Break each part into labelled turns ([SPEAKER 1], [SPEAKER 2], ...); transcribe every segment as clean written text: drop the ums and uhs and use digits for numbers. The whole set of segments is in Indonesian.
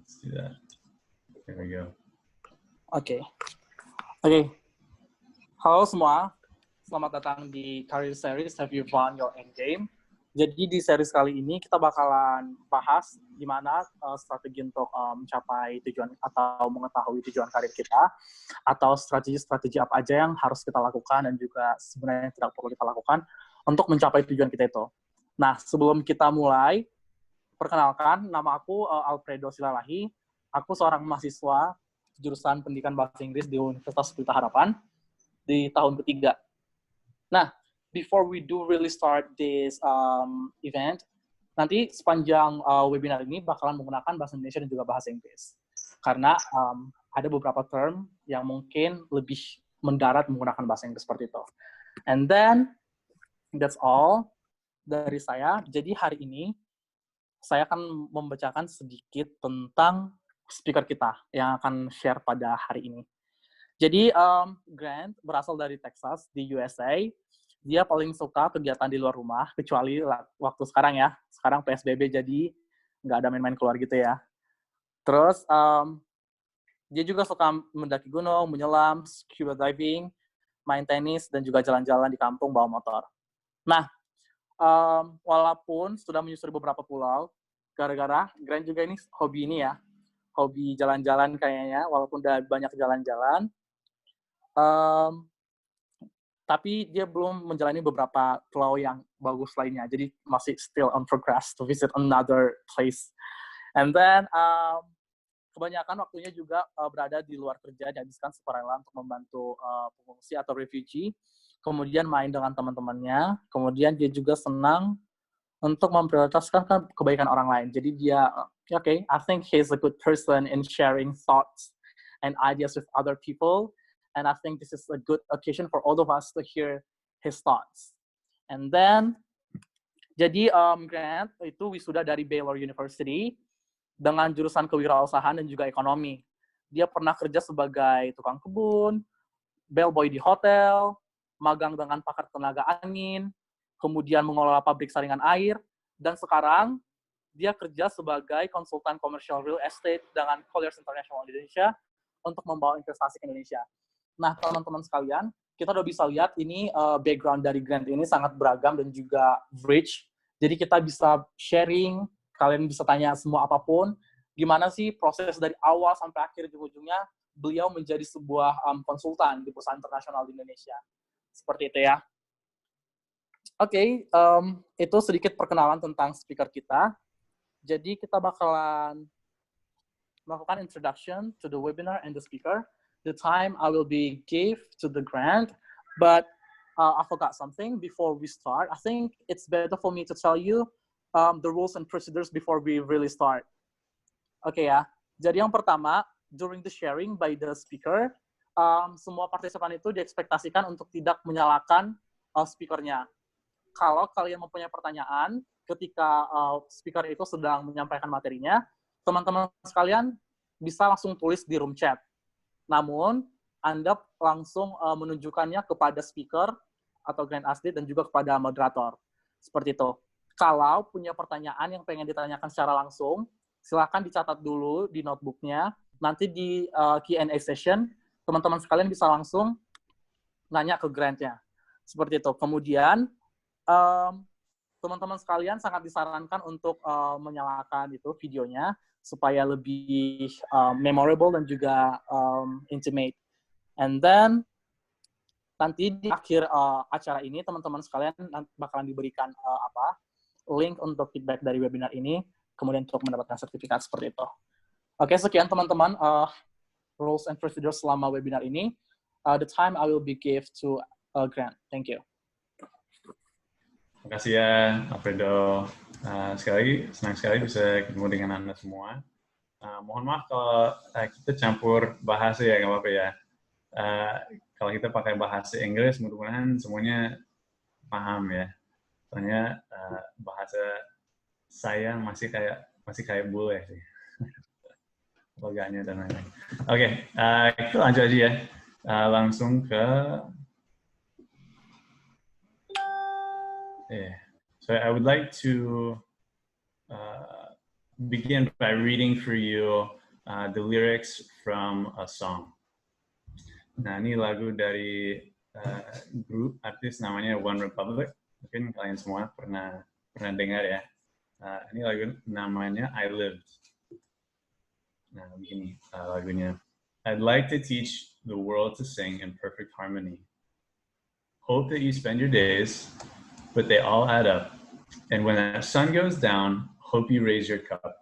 [SPEAKER 1] Let's do that. There we go.
[SPEAKER 2] Oke. Halo semua, selamat datang di Career Series Have You Found Your Endgame? Jadi di series kali ini kita bakalan bahas gimana strategi untuk mencapai tujuan atau mengetahui tujuan karir kita, atau strategi-strategi apa aja yang harus kita lakukan dan juga sebenarnya tidak perlu kita lakukan untuk mencapai tujuan kita itu. Nah, sebelum kita mulai, perkenalkan, nama aku Alfredo Silalahi. Aku seorang mahasiswa jurusan Pendidikan Bahasa Inggris di Universitas Pelita Harapan di tahun ketiga. Nah, before we do really start this event, nanti sepanjang webinar ini bakalan menggunakan bahasa Indonesia dan juga bahasa Inggris. Karena ada beberapa term yang mungkin lebih mendarat menggunakan bahasa Inggris seperti itu. And then, that's all dari saya. Jadi hari ini, saya akan membacakan sedikit tentang speaker kita yang akan share pada hari ini. Jadi, Grant berasal dari Texas, di USA. Dia paling suka kegiatan di luar rumah, kecuali waktu sekarang ya. Sekarang PSBB, jadi nggak ada main-main keluar gitu ya. Terus, dia juga suka mendaki gunung, menyelam, scuba diving, main tenis, dan juga jalan-jalan di kampung bawa motor. Nah, walaupun sudah menyusuri beberapa pulau, gara-gara Grant juga ini hobi ini ya, hobi jalan-jalan kayaknya, walaupun udah banyak jalan-jalan, tapi dia belum menjalani beberapa pulau yang bagus lainnya, jadi masih still on progress to visit another place. And then, kebanyakan waktunya juga berada di luar kerja, dihabiskan sukarela untuk membantu pengungsi atau refugee, kemudian main dengan teman-temannya, kemudian dia juga senang untuk memprioritaskan kebaikan orang lain. Jadi dia, I think he's a good person in sharing thoughts and ideas with other people. And I think this is a good occasion for all of us to hear his thoughts. And then, jadi Grant itu wisuda dari Baylor University dengan jurusan kewirausahaan dan juga ekonomi. Dia pernah kerja sebagai tukang kebun, bellboy di hotel, magang dengan pakar tenaga angin, kemudian mengelola pabrik saringan air, dan sekarang dia kerja sebagai konsultan komersial real estate dengan Colliers International Indonesia untuk membawa investasi ke Indonesia. Nah, teman-teman sekalian, kita udah bisa lihat ini background dari Grant ini sangat beragam dan juga rich. Jadi kita bisa sharing, kalian bisa tanya semua apapun, gimana sih proses dari awal sampai akhir ujung-ujungnya beliau menjadi sebuah konsultan di perusahaan internasional di Indonesia. Seperti itu ya. Oke, itu sedikit perkenalan tentang speaker kita. Jadi kita bakalan melakukan introduction to the webinar and the speaker. The time I will be give to the Grant, but I forgot something before we start. I think it's better for me to tell you the rules and procedures before we really start. Oke ya, jadi yang pertama, during the sharing by the speaker, semua partisipan itu diekspektasikan untuk tidak menyalakan speakernya. Kalau kalian mempunyai pertanyaan ketika speaker itu sedang menyampaikan materinya, teman-teman sekalian bisa langsung tulis di room chat. Namun, Anda langsung menunjukkannya kepada speaker atau Grant Asdi dan juga kepada moderator. Seperti itu. Kalau punya pertanyaan yang pengen ditanyakan secara langsung, silakan dicatat dulu di notebooknya. Nanti di Q&A session, teman-teman sekalian bisa langsung nanya ke Grant-nya. Seperti itu. Kemudian, teman-teman sekalian sangat disarankan untuk menyalakan itu videonya, supaya lebih memorable dan juga intimate. And then, nanti di akhir acara ini, teman-teman sekalian bakalan diberikan link untuk feedback dari webinar ini, kemudian untuk mendapatkan sertifikat seperti itu. Oke, sekian teman-teman rules and procedures selama webinar ini. The time I will be give to Grant. Thank you.
[SPEAKER 1] Terima kasih ya, Alfredo. Sekali lagi, senang sekali bisa ketemu dengan Anda semua. Mohon maaf kalau kita campur bahasa ya, nggak apa-apa ya. Kalau kita pakai bahasa Inggris, mudah-mudahan semuanya paham ya. Soalnya bahasa saya masih kayak bule sih. Loganya dan lain-lain. Oke, kita lanjut aja ya. Langsung ke so I would like to begin by reading for you the lyrics from a song. Nah, ini lagu dari grup artis namanya One Republic. Mungkin kalian semua pernah dengar ya. Ini lagu namanya I Lived. Nah, begini lagunya. I'd like to teach the world to sing in perfect harmony. Hope that you spend your days, but they all add up. And when that sun goes down, hope you raise your cup.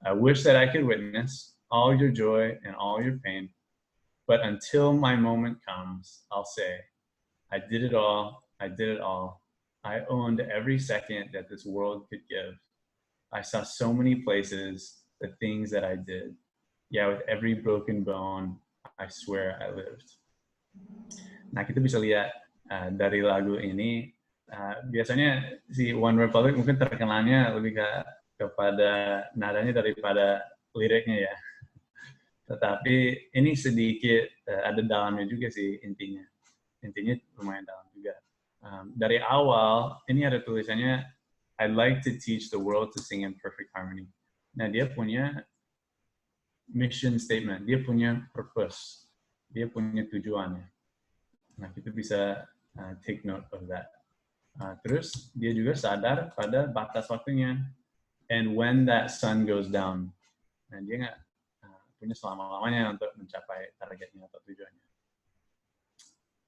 [SPEAKER 1] I wish that I could witness all your joy and all your pain. But until my moment comes, I'll say, I did it all, I did it all. I owned every second that this world could give. I saw so many places, the things that I did. Yeah, with every broken bone, I swear I lived. Nah, kita bisa lihat dari lagu ini, biasanya si One Republic mungkin terkenalnya lebih kepada nadanya daripada liriknya ya. Tetapi ini sedikit ada dalamnya juga sih intinya. Intinya lumayan dalam juga. Dari awal, ini ada tulisannya, I'd like to teach the world to sing in perfect harmony. Nah, dia punya mission statement, dia punya purpose, dia punya tujuannya. Nah, kita bisa take note of that. Terus dia juga sadar pada batas waktunya, and when that sun goes down. Nah, dia nggak punya selama-lamanya untuk mencapai targetnya atau tujuannya.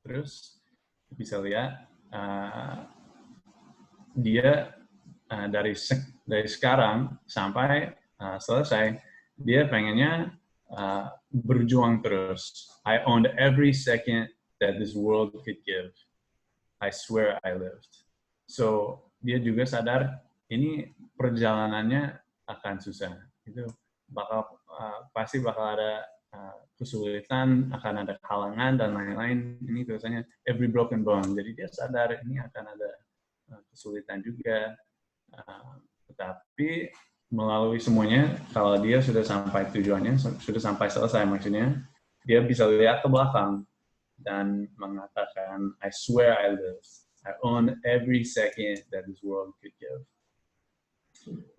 [SPEAKER 1] Terus bisa lihat dia dari sekarang sampai selesai, dia pengennya berjuang terus. I owned every second that this world could give. I swear I lived. So dia juga sadar ini perjalanannya akan susah. Itu pasti bakal ada kesulitan, akan ada halangan dan lain-lain. Ini tulisannya every broken bone. Jadi dia sadar ini akan ada kesulitan juga. Tetapi melalui semuanya, kalau dia sudah sampai tujuannya, sudah sampai selesai maksudnya, dia bisa lihat ke belakang dan mengatakan, I swear I live. I own every second that this world could give.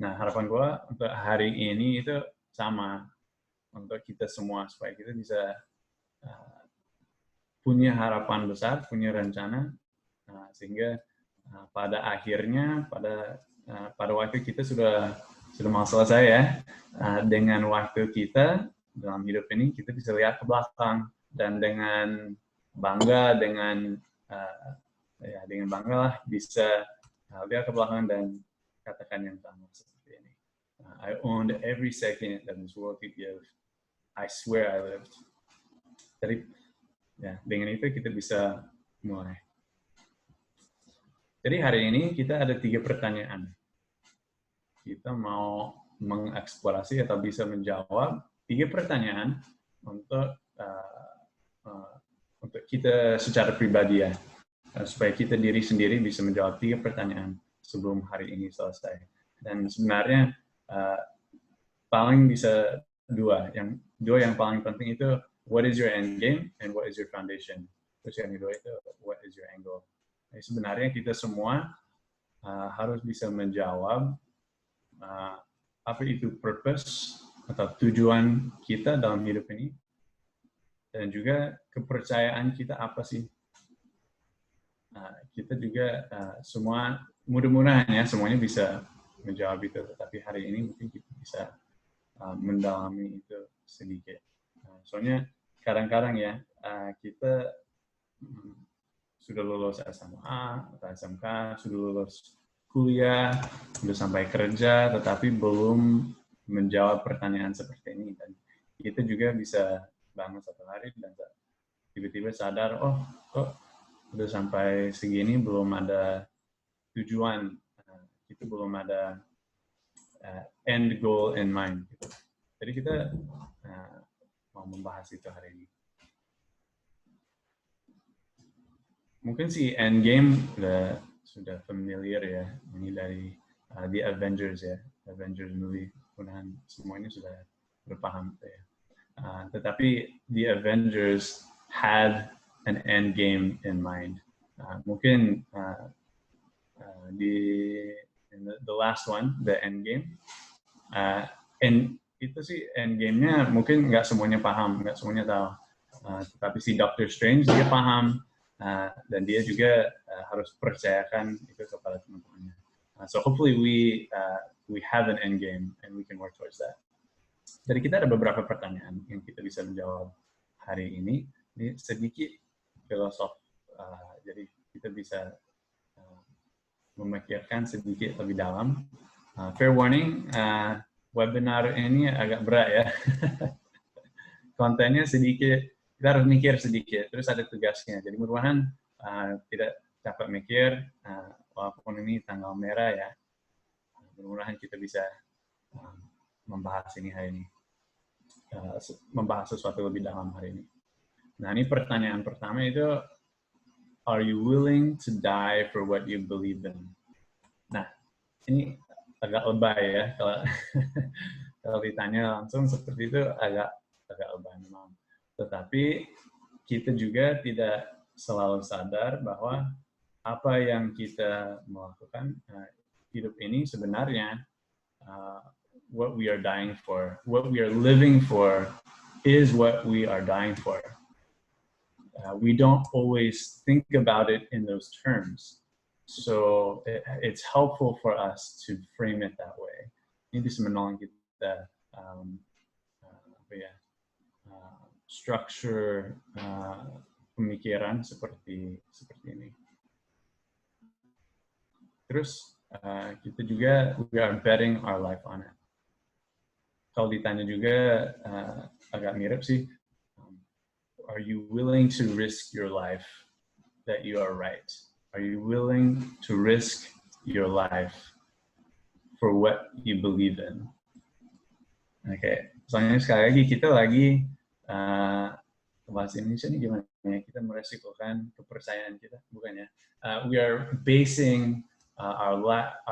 [SPEAKER 1] Nah, harapan gue untuk hari ini itu sama untuk kita semua, supaya kita bisa punya harapan besar, punya rencana, sehingga pada akhirnya, pada waktu kita sudah mau selesai ya, dengan waktu kita dalam hidup ini, kita bisa lihat ke belakang dan dengan bangga, dengan bangga lah bisa lihat ke belakang dan katakan yang sama seperti ini. I owned every second that this world could give. I swear I lived. Jadi ya, dengan itu kita bisa mulai. Jadi hari ini kita ada 3 pertanyaan. Kita mau mengeksplorasi atau bisa menjawab 3 pertanyaan untuk kita secara pribadi ya, supaya kita diri sendiri bisa menjawab 3 pertanyaan sebelum hari ini selesai. Dan sebenarnya paling bisa 2. Yang paling penting itu what is your end game and what is your foundation. Terus yang kedua itu what is your angle. Jadi sebenarnya kita semua harus bisa menjawab apa itu purpose atau tujuan kita dalam hidup ini, dan juga kepercayaan kita apa sih. Kita juga semua mudah-mudahan ya semuanya bisa menjawab itu, tetapi hari ini mungkin kita bisa mendalami itu sedikit. Soalnya kadang-kadang ya kita sudah lulus SMA atau SMK, sudah lulus kuliah, sudah sampai kerja, tetapi belum menjawab pertanyaan seperti ini. Dan kita juga bisa bangun satu hari dan tiba-tiba sadar, oh kok udah sampai segini belum ada tujuan, itu belum ada end goal in mind. Gitu. Jadi kita mau membahas itu hari ini. Mungkin si end game sudah familiar ya, ini dari The Avengers ya, Avengers movie, mudah-mudahan semuanya sudah berpaham ya. Tetapi The Avengers had an end game in mind. Mungkin in the last one, the end game, And itu sih end game-nya mungkin nggak semuanya paham, nggak semuanya tahu. Tetapi si Doctor Strange dia paham dan dia juga harus percayakan itu kepada teman-temannya. So hopefully we have an end game and we can work towards that. Jadi kita ada beberapa pertanyaan yang kita bisa menjawab hari ini. Ini sedikit filosof, jadi kita bisa memikirkan sedikit lebih dalam. Fair warning, webinar ini agak berat ya. Kontennya sedikit, kita harus mikir sedikit, terus ada tugasnya. Jadi mudah-mudahan tidak capek mikir, walaupun ini tanggal merah ya. Mudah-mudahan kita bisa membahas ini hari ini. Membahas sesuatu lebih dalam hari ini. Nah, ini pertanyaan pertama itu, are you willing to die for what you believe in? Nah, ini agak lebay ya, kalau ditanya langsung seperti itu agak lebay memang. Tetapi kita juga tidak selalu sadar bahwa apa yang kita melakukan hidup ini sebenarnya what we are dying for, what we are living for is what we are dying for. We don't always think about it in those terms. So it's helpful for us to frame it that way. Ini bisa menolong kita structure pemikiran seperti ini. Terus kita juga we are betting our life on it. Kalau ditanya juga agak mirip sih. Are you willing to risk your life that you are right? Are you willing to risk your life for what you believe in? Oke, soalnya sekali lagi kita lagi bahasa Indonesia ini gimana ya? Kita meresikokan kepercayaan kita, bukan ya? We are basing our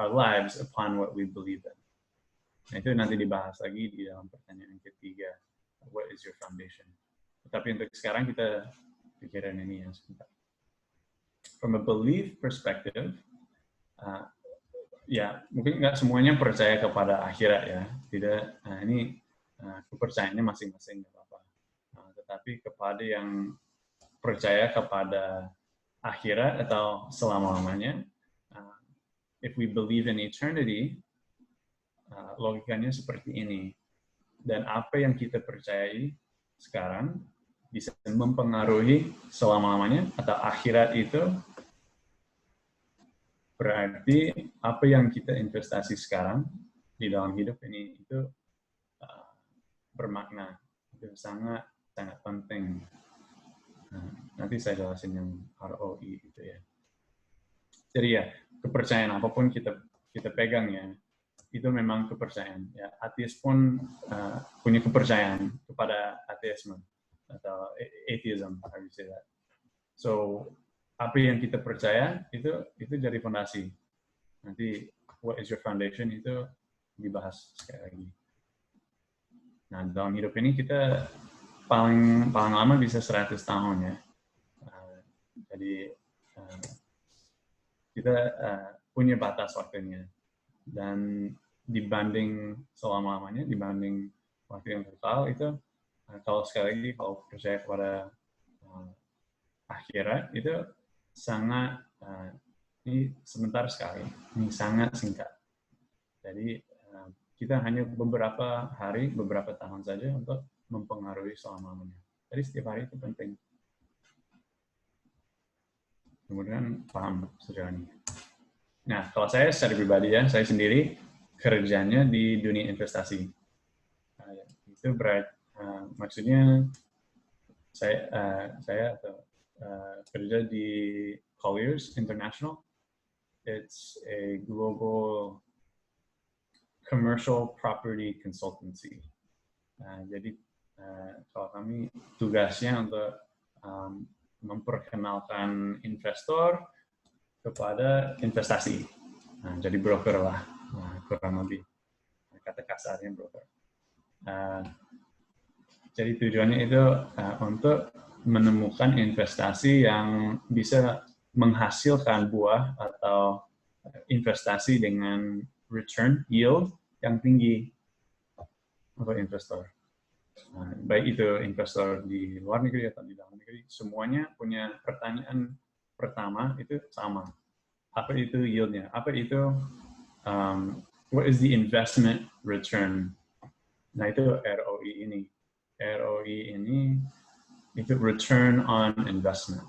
[SPEAKER 1] lives upon what we believe in. Nah, itu nanti dibahas lagi di dalam pertanyaan ketiga. What is your foundation? Tapi untuk sekarang kita pikirin ini ya sebentar. From a belief perspective, ya mungkin nggak semuanya percaya kepada akhirat ya. Tidak, ini kepercayaannya masing-masing nggak apa-apa. Tetapi kepada yang percaya kepada akhirat atau selama-lamanya, if we believe in eternity, logikanya seperti ini. Dan apa yang kita percayai sekarang bisa mempengaruhi selama-lamanya atau akhirat itu berarti apa yang kita investasi sekarang di dalam hidup ini itu bermakna. Itu sangat penting. Nanti saya jelasin yang ROI itu ya. Jadi ya, kepercayaan apapun kita pegang ya, itu memang kepercayaan. Ya, ateis pun punya kepercayaan kepada ateisme atau atheism, how you say that. So apa yang kita percaya itu jadi fondasi. Nanti what is your foundation itu dibahas sekali lagi. Nah, dalam hidup ini kita paling lama bisa 100 tahun ya. Jadi kita punya batas waktunya. Dan dibanding selama-lamanya, dibanding waktu yang total itu, kalau sekali lagi, kalau percaya kepada akhirat, itu sangat, ini sebentar sekali, ini sangat singkat. Jadi kita hanya beberapa hari, beberapa tahun saja untuk mempengaruhi selama-lamanya. Jadi setiap hari itu penting. Kemudian paham sejauh ini. Nah, kalau saya secara pribadi ya, saya sendiri kerjanya di dunia investasi. Itu berat, maksudnya saya kerja di Colliers International. It's a global commercial property consultancy. Jadi kalau kami tugasnya untuk memperkenalkan investor kepada investasi. Nah, jadi broker lah, kurang lebih. Kata kasarnya broker. Jadi tujuannya itu untuk menemukan investasi yang bisa menghasilkan buah atau investasi dengan return, yield yang tinggi. untuk investor. Baik itu investor di luar negeri atau di dalam negeri, semuanya punya pertanyaan pertama itu sama. Apa itu yieldnya? Apa itu what is the investment return? Nah itu ROI ini. ROI ini itu return on investment.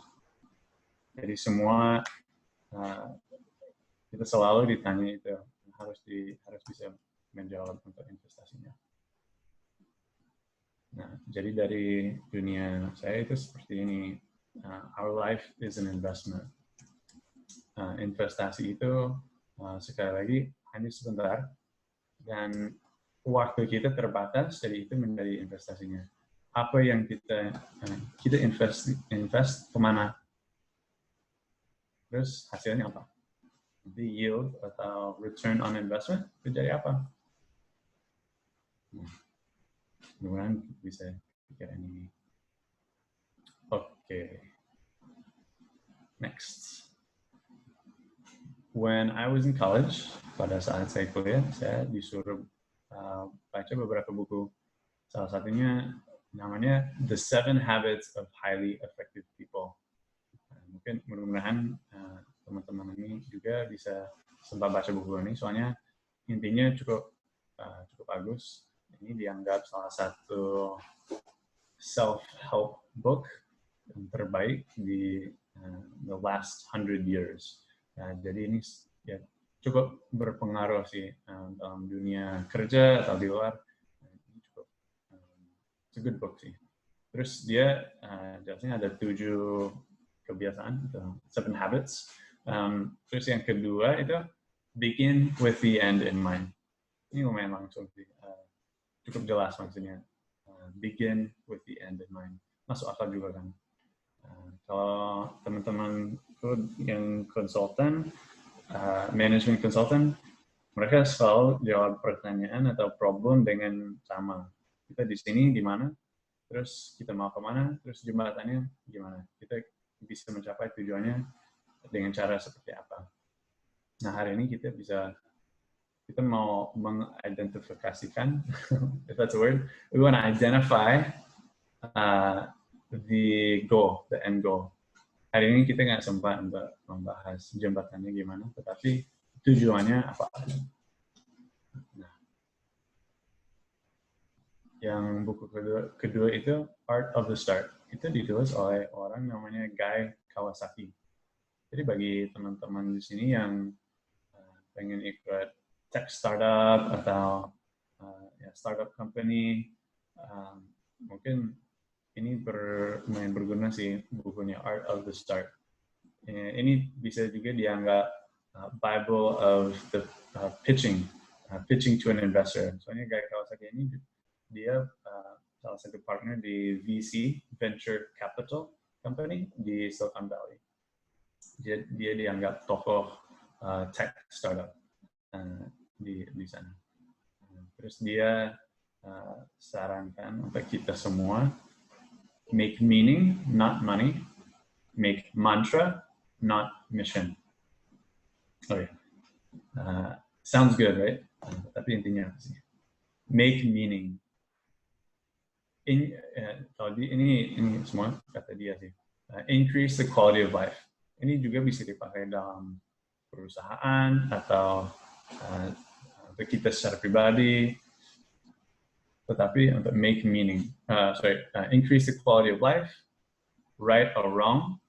[SPEAKER 1] Jadi semua kita selalu ditanya itu, harus bisa menjawab untuk investasinya. Nah, jadi dari dunia saya itu seperti ini. Our life is an investment. Investasi itu sekali lagi hanya sebentar dan waktu kita terbatas, jadi itu menjadi investasinya. Apa yang kita invest kemana? Terus hasilnya apa? Nanti yield atau return on investment itu jadi apa? Mudah-mudahan bisa pikiran ini. Okay. Next. When I was in college, pada saat saya kuliah, saya disuruh baca beberapa buku. Salah satunya namanya The 7 Habits of Highly Effective People. Mungkin mudah-mudahan teman-teman ini juga bisa sempat baca buku ini, soalnya intinya cukup bagus. Ini dianggap salah satu self-help book yang terbaik di the last 100 years. Jadi ini ya, cukup berpengaruh sih dalam dunia kerja atau di luar. Ini cukup it's a good book sih. Terus dia jelasnya ada 7 kebiasaan, 7 habits. Terus yang kedua itu begin with the end in mind. Ini lumayan langsung sih. Cukup jelas maksudnya. Begin with the end in mind. Masuk akal juga kan. Kalau teman-teman yang konsultan, management consultant, mereka selalu jawab pertanyaan atau problem dengan sama. Kita di sini di mana, terus kita mau kemana, terus jembatannya gimana. Kita bisa mencapai tujuannya dengan cara seperti apa. Nah hari ini kita mau mengidentifikasikan, if that's a word, we want to identify the goal, the end goal. Hari ini kita nggak sempat untuk membahas jembatannya gimana, tetapi tujuannya apa. Nah, yang buku kedua itu Art of the Start. Itu ditulis oleh orang namanya Guy Kawasaki. Jadi bagi teman-teman di sini yang pengen ikut tech startup atau startup company, mungkin ini lumayan berguna sih bukunya Art of the Start. Ini bisa juga dianggap Bible of the pitching to an investor. Soalnya Guy Kawasaki ini dia salah satu partner di VC, Venture Capital Company di Silicon Valley. Dia dianggap tokoh tech startup di sana. Terus dia sarankan untuk kita semua, make meaning, not money. Make mantra, not mission. Oh yeah. Sounds good, right? Tapi intinya apa sih? Make meaning. Ini semua kata dia sih. Increase the quality of life. Ini juga bisa dipakai dalam perusahaan atau untuk kita secara pribadi. Tetapi untuk make meaning, increase the quality of life, right or wrong,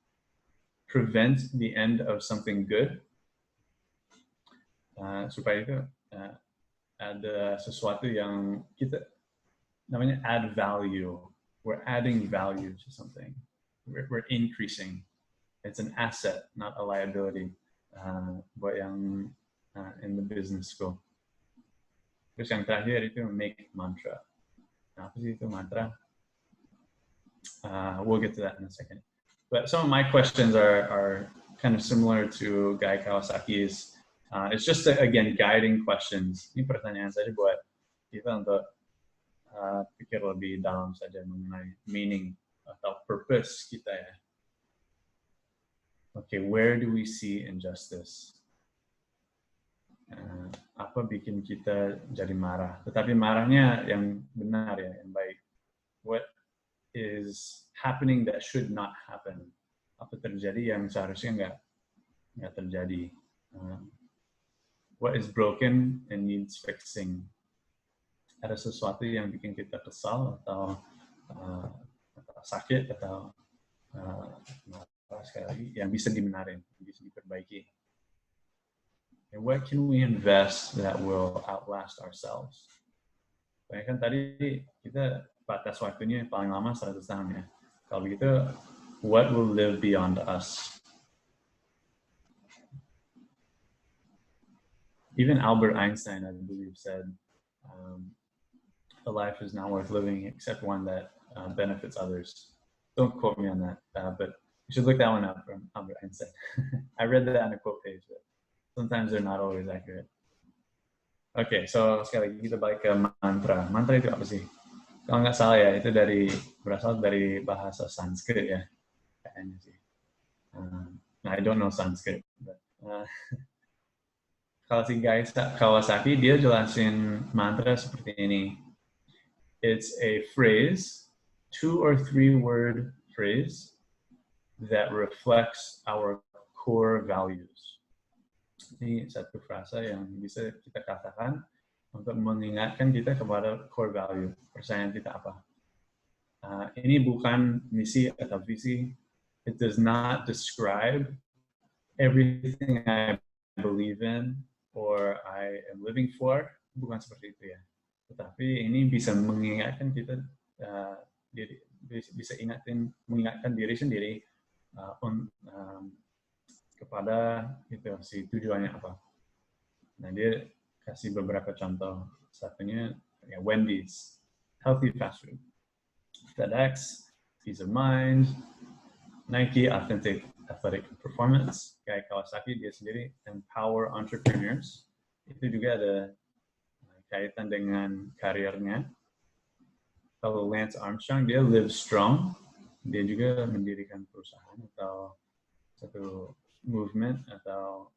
[SPEAKER 1] prevent the end of something good, supaya itu ada sesuatu yang kita namanya add value. We're adding value to something. We're increasing. It's an asset, not a liability. Buat yang in the business school. Terus yang terakhir itu make mantra. Nah, apa sih itu mantra? We'll get to that in a second. But some of my questions are kind of similar to Guy Kawasaki's. It's just, again, guiding questions. Ini pertanyaan saja buat kita untuk pikir lebih dalam saja mengenai meaning atau purpose kita ya. Okay, where do we see injustice? apa bikin kita jadi marah. Tetapi marahnya yang benar ya, yang baik. What is happening that should not happen? Apa terjadi yang seharusnya nggak terjadi? What is broken and needs fixing? Ada sesuatu yang bikin kita kesal atau sakit atau sekali lagi yang bisa dibenarin, bisa diperbaiki. And what can we invest that will outlast ourselves? Soalnya kan tadi kita batas waktunya paling lama 100 tahun ya. Kalau begitu, what will live beyond us? Even Albert Einstein, I believe, said, a life is not worth living except one that benefits others. Don't quote me on that, but you should look that one up from Albert Einstein. I read that on a quote page, but sometimes they're not always accurate. Oke, so sekali lagi kita balik ke mantra. Mantra itu apa sih? Kalau nggak salah ya, itu berasal dari bahasa Sanskrit ya, kayaknya sih. I don't know Sanskrit, but kalau si guys Kawasaki dia jelasin mantra seperti ini. It's a phrase, 2 or 3 word phrase that reflects our core values. Ini satu frasa yang bisa kita katakan untuk mengingatkan kita kepada core value, percayaan kita apa. Ini bukan misi atau visi. It does not describe everything I believe in or I am living for. Bukan seperti itu ya. Tetapi ini bisa mengingatkan kita, bisa mengingatkan diri sendiri kepada itu si tujuannya apa. Nah, dia kasih beberapa contoh. Satunya ya, Wendy's, healthy fast food. FedEx, peace of mind. Nike, authentic athletic performance. Kayak Kawasaki dia sendiri, empower entrepreneurs. Itu juga ada kaitan dengan karirnya. Kalau Lance Armstrong, dia live strong. Dia juga mendirikan perusahaan atau satu movement atau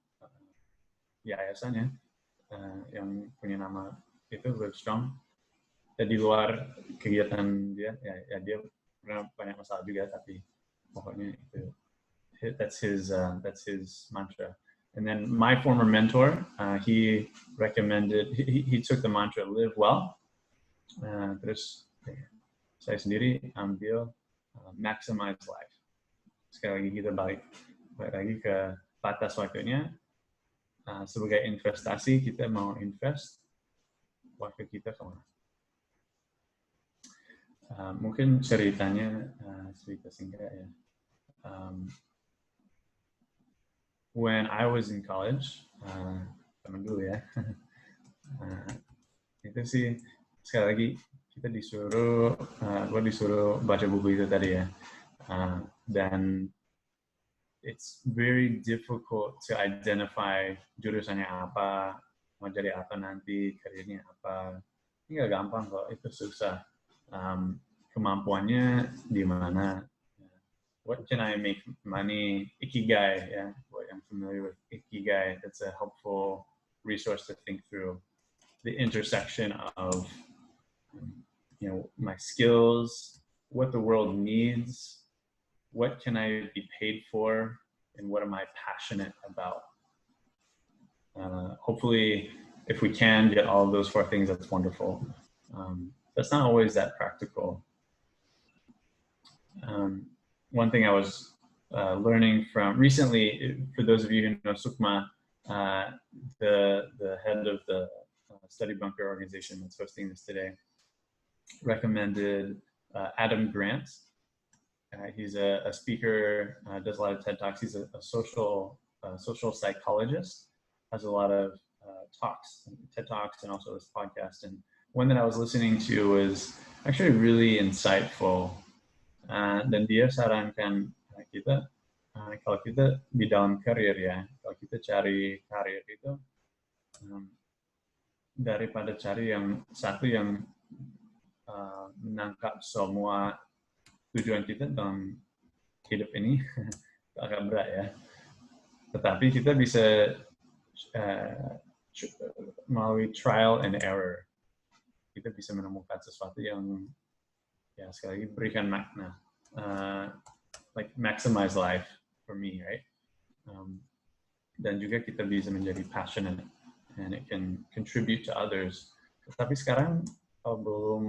[SPEAKER 1] yayasan ya, yang punya nama itu Live Strong. Dan di luar kegiatan dia, ya dia pernah banyak masalah juga, tapi pokoknya itu that's his mantra. And then my former mentor, he recommended, he took the mantra live well. Terus saya sendiri ambil maximize life. Sekali lagi kita balik lagi ke batas waktunya. Sebagai investasi, kita mau invest waktu kita kemana. Mungkin ceritanya cerita singkat ya. When I was in college, teman dulu ya, itu sih sekali lagi kita disuruh baca buku itu tadi ya, dan it's very difficult to identify jurusannya apa, mau jadi apa nanti, karirnya apa. Ini nggak gampang kok, itu susah. Kemampuannya di mana? What can I make money? Ikigai, yeah. What I'm familiar with Ikigai. That's a helpful resource to think through the intersection of, my skills, what the world needs. What can I be paid for, and what am I passionate about? Hopefully, if we can get all of those 4 things, that's wonderful. That's not always that practical. One thing I was learning from recently, for those of you who know Sukma, the head of the Study Bunker organization that's hosting this today, recommended Adam Grant. He's a speaker, does a lot of TED Talks. He's a social psychologist, has a lot of talks, TED Talks, and also this podcast. And one that I was listening to was actually really insightful. Dan dia sarankan kita, kalau kita di dalam karir ya, kalau kita cari karir itu, daripada cari yang satu yang menangkap semua tujuan kita dalam hidup ini agak berat ya. Tetapi kita bisa melalui trial and error kita bisa menemukan sesuatu yang ya sekali lagi berikan makna, like maximize life for me, right? Dan juga kita bisa menjadi passionate and it can contribute to others. Tapi sekarang kalau belum,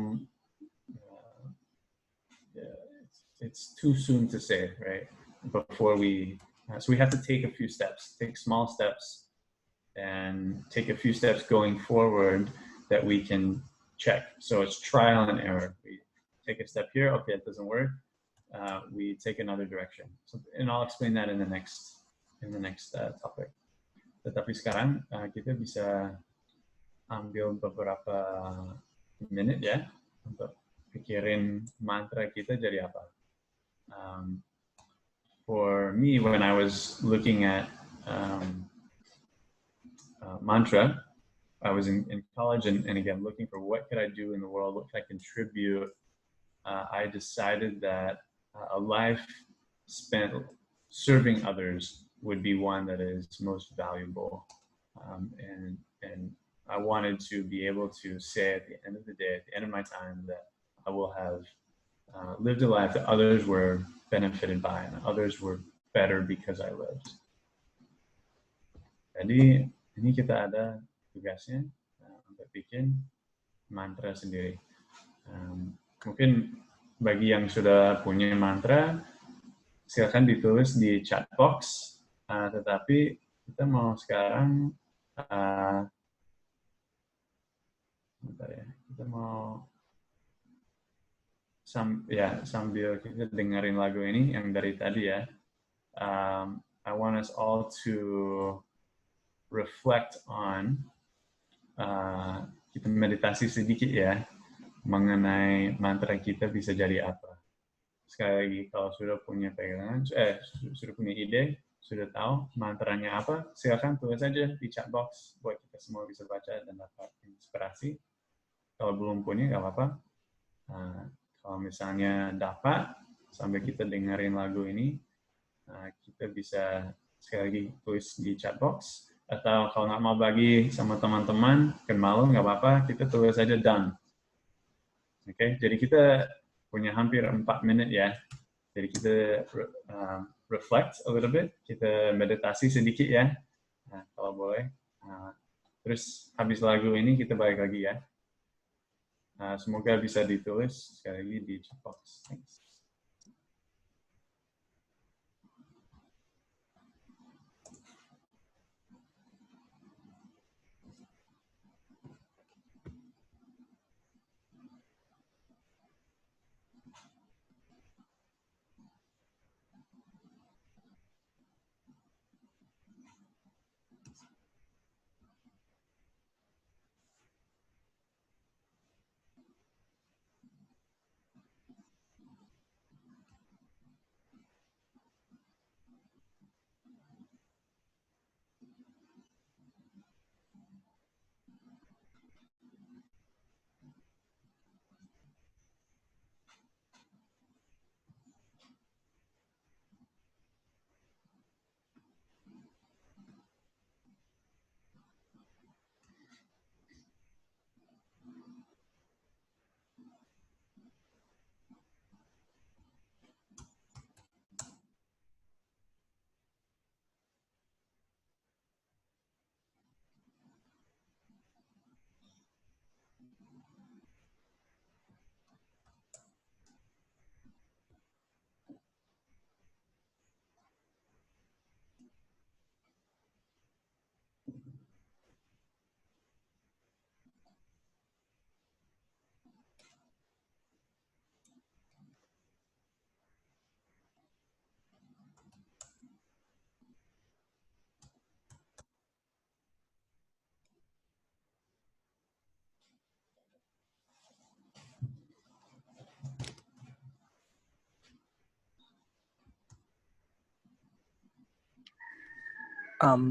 [SPEAKER 1] it's too soon to say, right? Before we, so we have to take a few steps, take small steps, and take a few steps going forward that we can check. So it's trial and error. We take a step here, okay, it doesn't work. We take another direction. So, and I'll explain that in the next topic. Tetapi sekarang kita bisa ambil beberapa menit ya untuk pikirin mantra kita jadi apa. For me, when I was looking at mantra, I was in college and again looking for what could I do in the world, what could I contribute. I decided that a life spent serving others would be one that is most valuable, and I wanted to be able to say at the end of the day, at the end of my time, that I will have lived a life that others were benefited by and others were better because I lived. Jadi ini kita ada tugasnya untuk bikin mantra sendiri. Mungkin bagi yang sudah punya mantra, silakan ditulis di chat box. Tetapi kita mau sekarang, bentar ya, kita mau sambil kita dengerin lagu ini yang dari tadi ya. I want us all to reflect on, kita meditasi sedikit ya, mengenai mantra kita bisa jadi apa. Sekali lagi, kalau sudah punya pegangan, sudah punya ide, sudah tahu mantranya apa, silakan tulis saja di chat box buat kita semua bisa baca dan dapat inspirasi. Kalau belum punya, nggak apa-apa. Kalau misalnya dapat, sambil kita dengerin lagu ini, kita bisa sekali lagi tulis di chat box. Atau kalau nggak mau bagi sama teman-teman, kan malu, nggak apa-apa, kita tulis saja done. Oke, jadi kita punya hampir 4 menit ya. Jadi kita reflect a little bit, kita meditasi sedikit ya, kalau boleh. Terus habis lagu ini kita balik lagi ya. Semoga bisa ditulis sekali lagi di chat box. Thanks.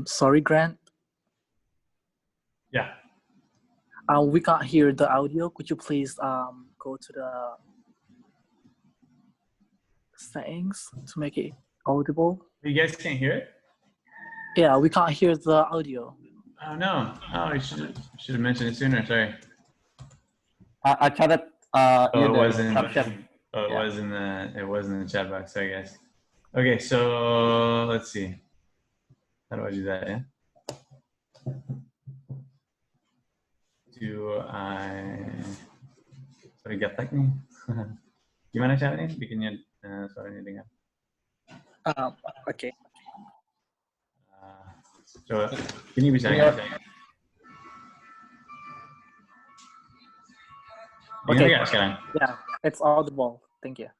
[SPEAKER 2] Sorry, Grant.
[SPEAKER 1] Yeah.
[SPEAKER 2] We can't hear the audio. Could you please go to the settings to make it audible?
[SPEAKER 1] You guys can't hear it?
[SPEAKER 2] Yeah, we can't hear the audio.
[SPEAKER 1] Oh no! Oh, you should have mentioned it sooner. Sorry.
[SPEAKER 3] Acara
[SPEAKER 1] Oh, it
[SPEAKER 3] the
[SPEAKER 1] wasn't.
[SPEAKER 3] caption.
[SPEAKER 1] Oh,
[SPEAKER 3] Yeah.
[SPEAKER 1] it wasn't in the chat box. Sorry, guys. Okay, so let's see. How do I do that? Yeah. Do I? Sorry, gaptek nih. Gimana caranya bikinnya suaranya dengar?
[SPEAKER 2] Oke.
[SPEAKER 1] Coba, ini bisa ya? Dengar nggak sekarang?
[SPEAKER 2] Yeah, it's audible. Thank you.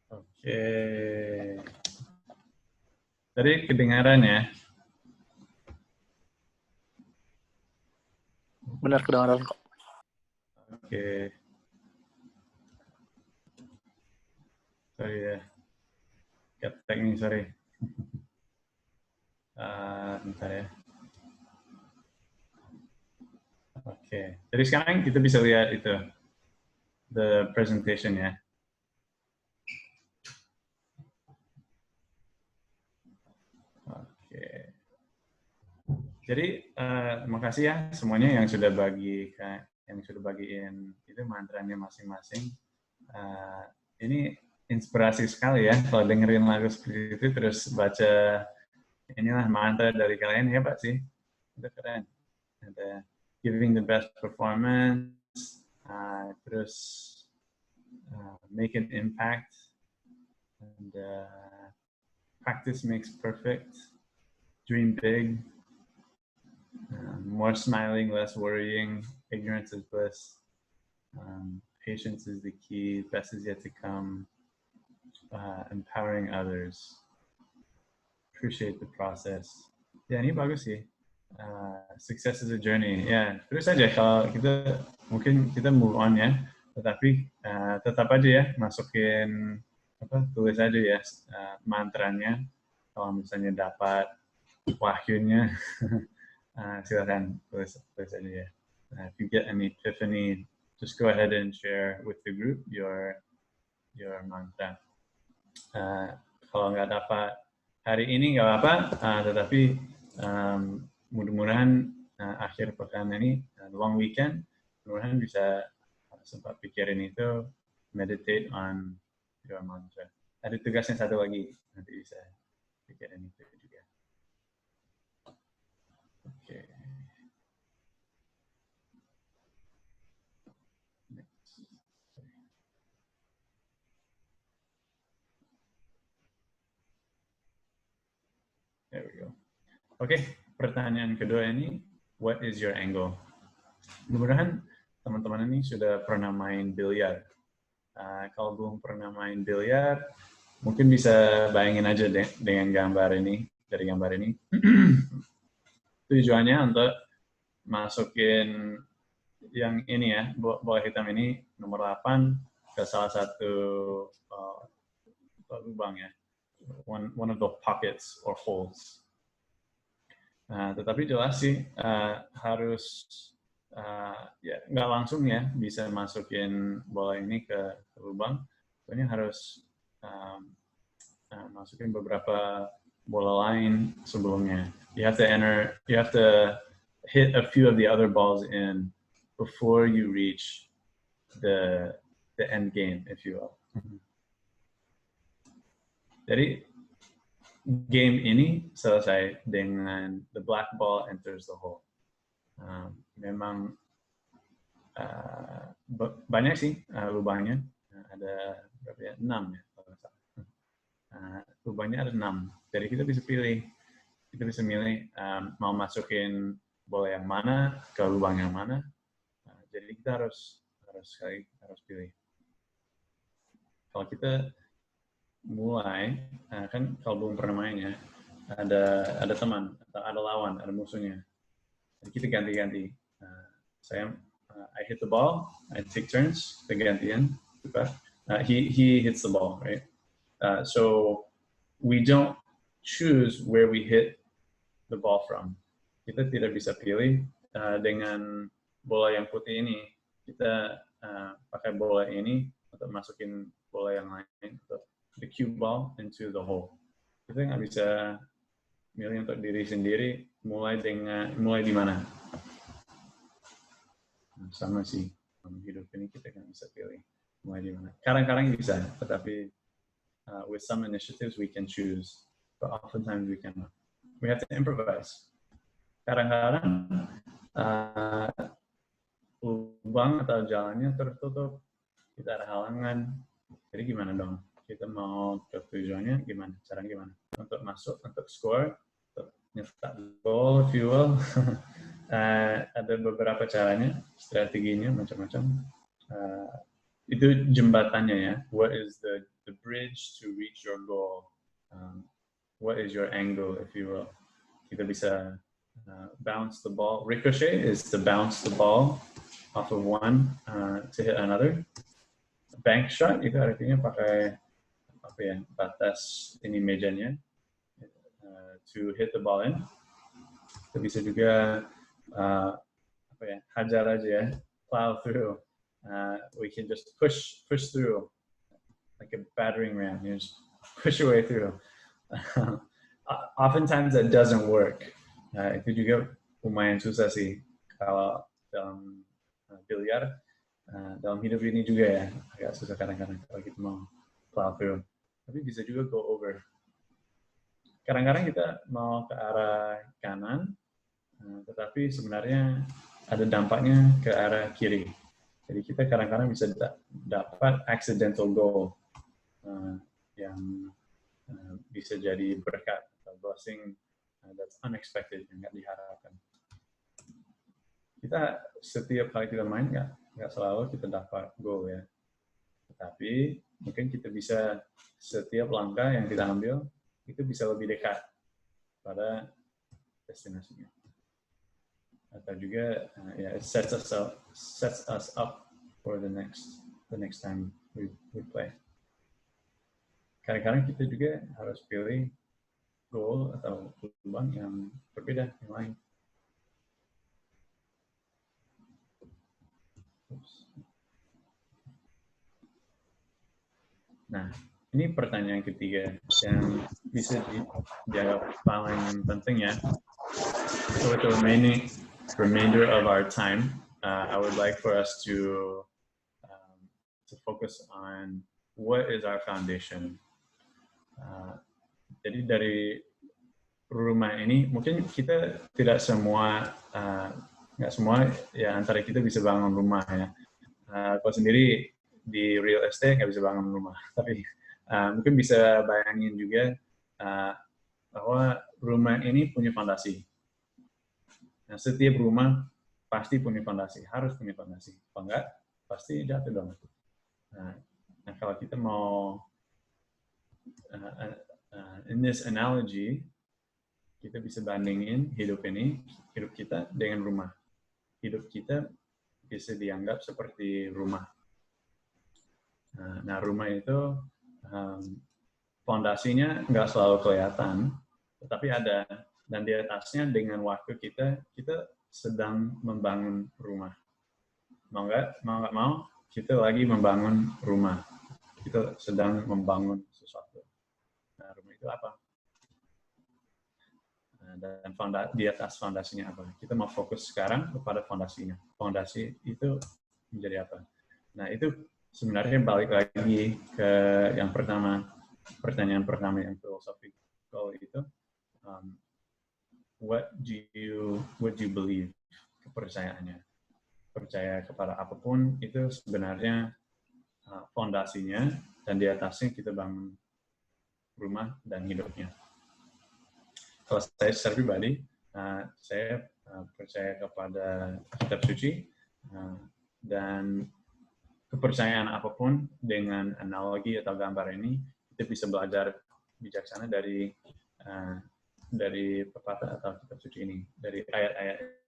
[SPEAKER 1] Oke. Tadi kedengaran ya?
[SPEAKER 2] Benar kedengaran kok.
[SPEAKER 1] Oke. Sorry ya. Gaptek nih, sorry. Bentar ya. Oke. Jadi sekarang kita bisa lihat itu. The presentation ya. Oke. Jadi terima kasih ya semuanya yang sudah bagiin itu mantranya masing-masing. Ini inspirasi sekali ya kalau dengerin lagu seperti itu terus baca inilah mantra dari kalian, hebat sih, itu keren. Ada giving the best performance, terus make an impact, and practice makes perfect, dream big, more smiling, less worrying, ignorance is bliss, patience is the key, best is yet to come, empowering others, appreciate the process. Ya, ini bagus sih. Success is a journey. Ya, terus saja kalau mungkin kita move on ya, tetapi tetap aja ya masukin tulis aja ya mantranya. Kalau misalnya dapat wahyunya, silakan tulis aja ya. If you get an epiphany, just go ahead and share with the group your mantra. Kalau nggak dapat hari ini nggak apa-apa, tetapi mudah-mudahan akhir pekan ini, long weekend, mudah-mudahan bisa sempat pikirin itu, meditate on your mantra. Ada tugasnya satu lagi, nanti bisa pikirin itu juga. Oke. There we go. Oke, pertanyaan kedua ini, what is your angle? Mudah-mudahan teman-teman ini sudah pernah main biliar. Kalau belum pernah main biliar, mungkin bisa bayangin aja dengan gambar ini, dari gambar ini. Tujuannya untuk masukin yang ini ya, bola hitam ini, nomor 8, ke salah satu lubang ya. One of the pockets or holes. Tetapi jelas sih harus ya nggak langsung ya bisa masukin bola ini ke lubang. Soalnya harus masukin beberapa bola lain sebelumnya. You have to hit a few of the other balls in before you reach the end game, if you will. Jadi game ini selesai dengan the black ball enters the hole. Memang banyak sih lubangnya, ada berapa ya? 6 ya kalau nggak salah. Lubangnya ada 6, jadi kita bisa milih mau masukin bola yang mana ke lubang yang mana. Jadi kita harus pilih. Kalau kita mulai, kan kalau belum pernah main ya, ada teman, ada lawan, ada musuhnya. Jadi kita ganti-ganti. I hit the ball, I take turns, gantian. He hits the ball, right? So we don't choose where we hit the ball from. Kita tidak bisa pilih dengan bola yang putih ini. Kita pakai bola ini untuk masukin bola yang lain, untuk the cue ball into the hole. Kita nggak bisa milih untuk diri sendiri, mulai di mana. Sama sih, hidup ini kita nggak bisa pilih mulai di mana. Kadang-kadang bisa, tetapi with some initiatives we can choose, but oftentimes we cannot. We have to improvise. Kadang-kadang lubang atau jalannya tertutup, kita ada halangan. Jadi gimana dong? Kita mau ke tujuannya gimana? Caranya gimana? Untuk masuk, untuk score, untuk nyetak gol, if you will. Ada beberapa caranya, strateginya macam-macam. Itu jembatannya ya. What is the bridge to reach your goal? What is your angle, if you will? Kita bisa bounce the ball. Ricochet is to bounce the ball off of one to hit another. Bank shot itu artinya pakai batas ini mejanya to hit the ball in. Kita bisa juga hajar aja ya, plow through. We can just push through like a battering ram. You just push your way through. Oftentimes that doesn't work. Itu juga lumayan susah sih kalau dalam biliar. Dalam hidup ini juga ya agak susah kadang-kadang kalau kita mau plow through. Tapi bisa juga go over. Kadang-kadang kita mau ke arah kanan, tetapi sebenarnya ada dampaknya ke arah kiri. Jadi kita kadang-kadang bisa dapat accidental goal yang bisa jadi berkat atau blessing that's unexpected, yang nggak diharapkan. Kita setiap kali kita main nggak selalu kita dapat goal ya. Tetapi mungkin kita bisa setiap langkah yang kita ambil itu bisa lebih dekat pada destinasinya. Atau juga it sets us up for the next time we play. Kadang-kadang kita juga harus pilih goal atau lubang yang berbeda yang lain. Nah, ini pertanyaan ketiga yang bisa dijawab paling penting ya. So with the remainder of our time, I would like for us to focus on what is our foundation. Jadi dari rumah ini mungkin kita tidak semua nggak semua ya antara kita bisa bangun rumah ya. Kalau sendiri di real estate nggak bisa bangun rumah, tapi mungkin bisa bayangin juga bahwa rumah ini punya fondasi. Nah, setiap rumah pasti punya fondasi, harus punya fondasi. Kalau enggak, pasti jatuh dong. Nah, kalau kita mau in this analogy, kita bisa bandingin hidup kita dengan rumah. Hidup kita bisa dianggap seperti rumah. Nah, rumah itu fondasinya nggak selalu kelihatan, tetapi ada. Dan di atasnya dengan waktu kita sedang membangun rumah. Mau nggak mau, kita lagi membangun rumah. Kita sedang membangun sesuatu. Nah, rumah itu apa? Dan di atas fondasinya apa? Kita mau fokus sekarang kepada fondasinya. Fondasi itu menjadi apa? Nah, itu sebenarnya balik lagi ke yang pertama, pertanyaan pertama yang philosophical itu. What do you believe? Kepercayaannya. Percaya kepada apapun itu sebenarnya fondasinya, dan di atasnya kita bangun rumah dan hidupnya. Kalau saya secara pribadi, saya percaya kepada kitab suci, dan kepercayaan apapun dengan analogi atau gambar ini, kita bisa belajar bijaksana dari pepatah atau kitab suci ini, dari ayat-ayat.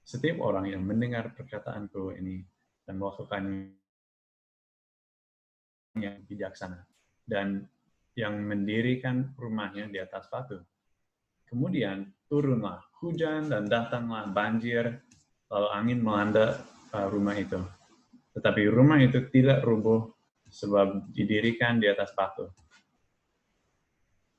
[SPEAKER 1] Setiap orang yang mendengar perkataanku ini dan melakukan yang bijaksana dan yang mendirikan rumahnya di atas batu. Kemudian turunlah hujan dan datanglah banjir, lalu angin melanda rumah itu. Tetapi rumah itu tidak rubuh sebab didirikan di atas batu.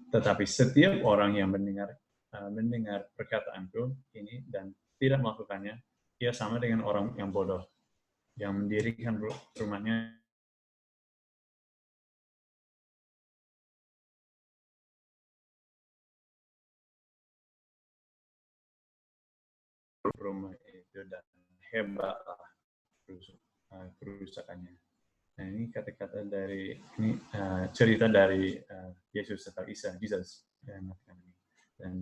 [SPEAKER 1] Tetapi setiap orang yang mendengar perkataanku ini dan tidak melakukannya, ia sama dengan orang yang bodoh, yang mendirikan rumahnya itu dan hebatlah kerusakannya. Nah, ini kata-kata dari cerita dari Yesus atau Jesus yang mengatakan ini. Dan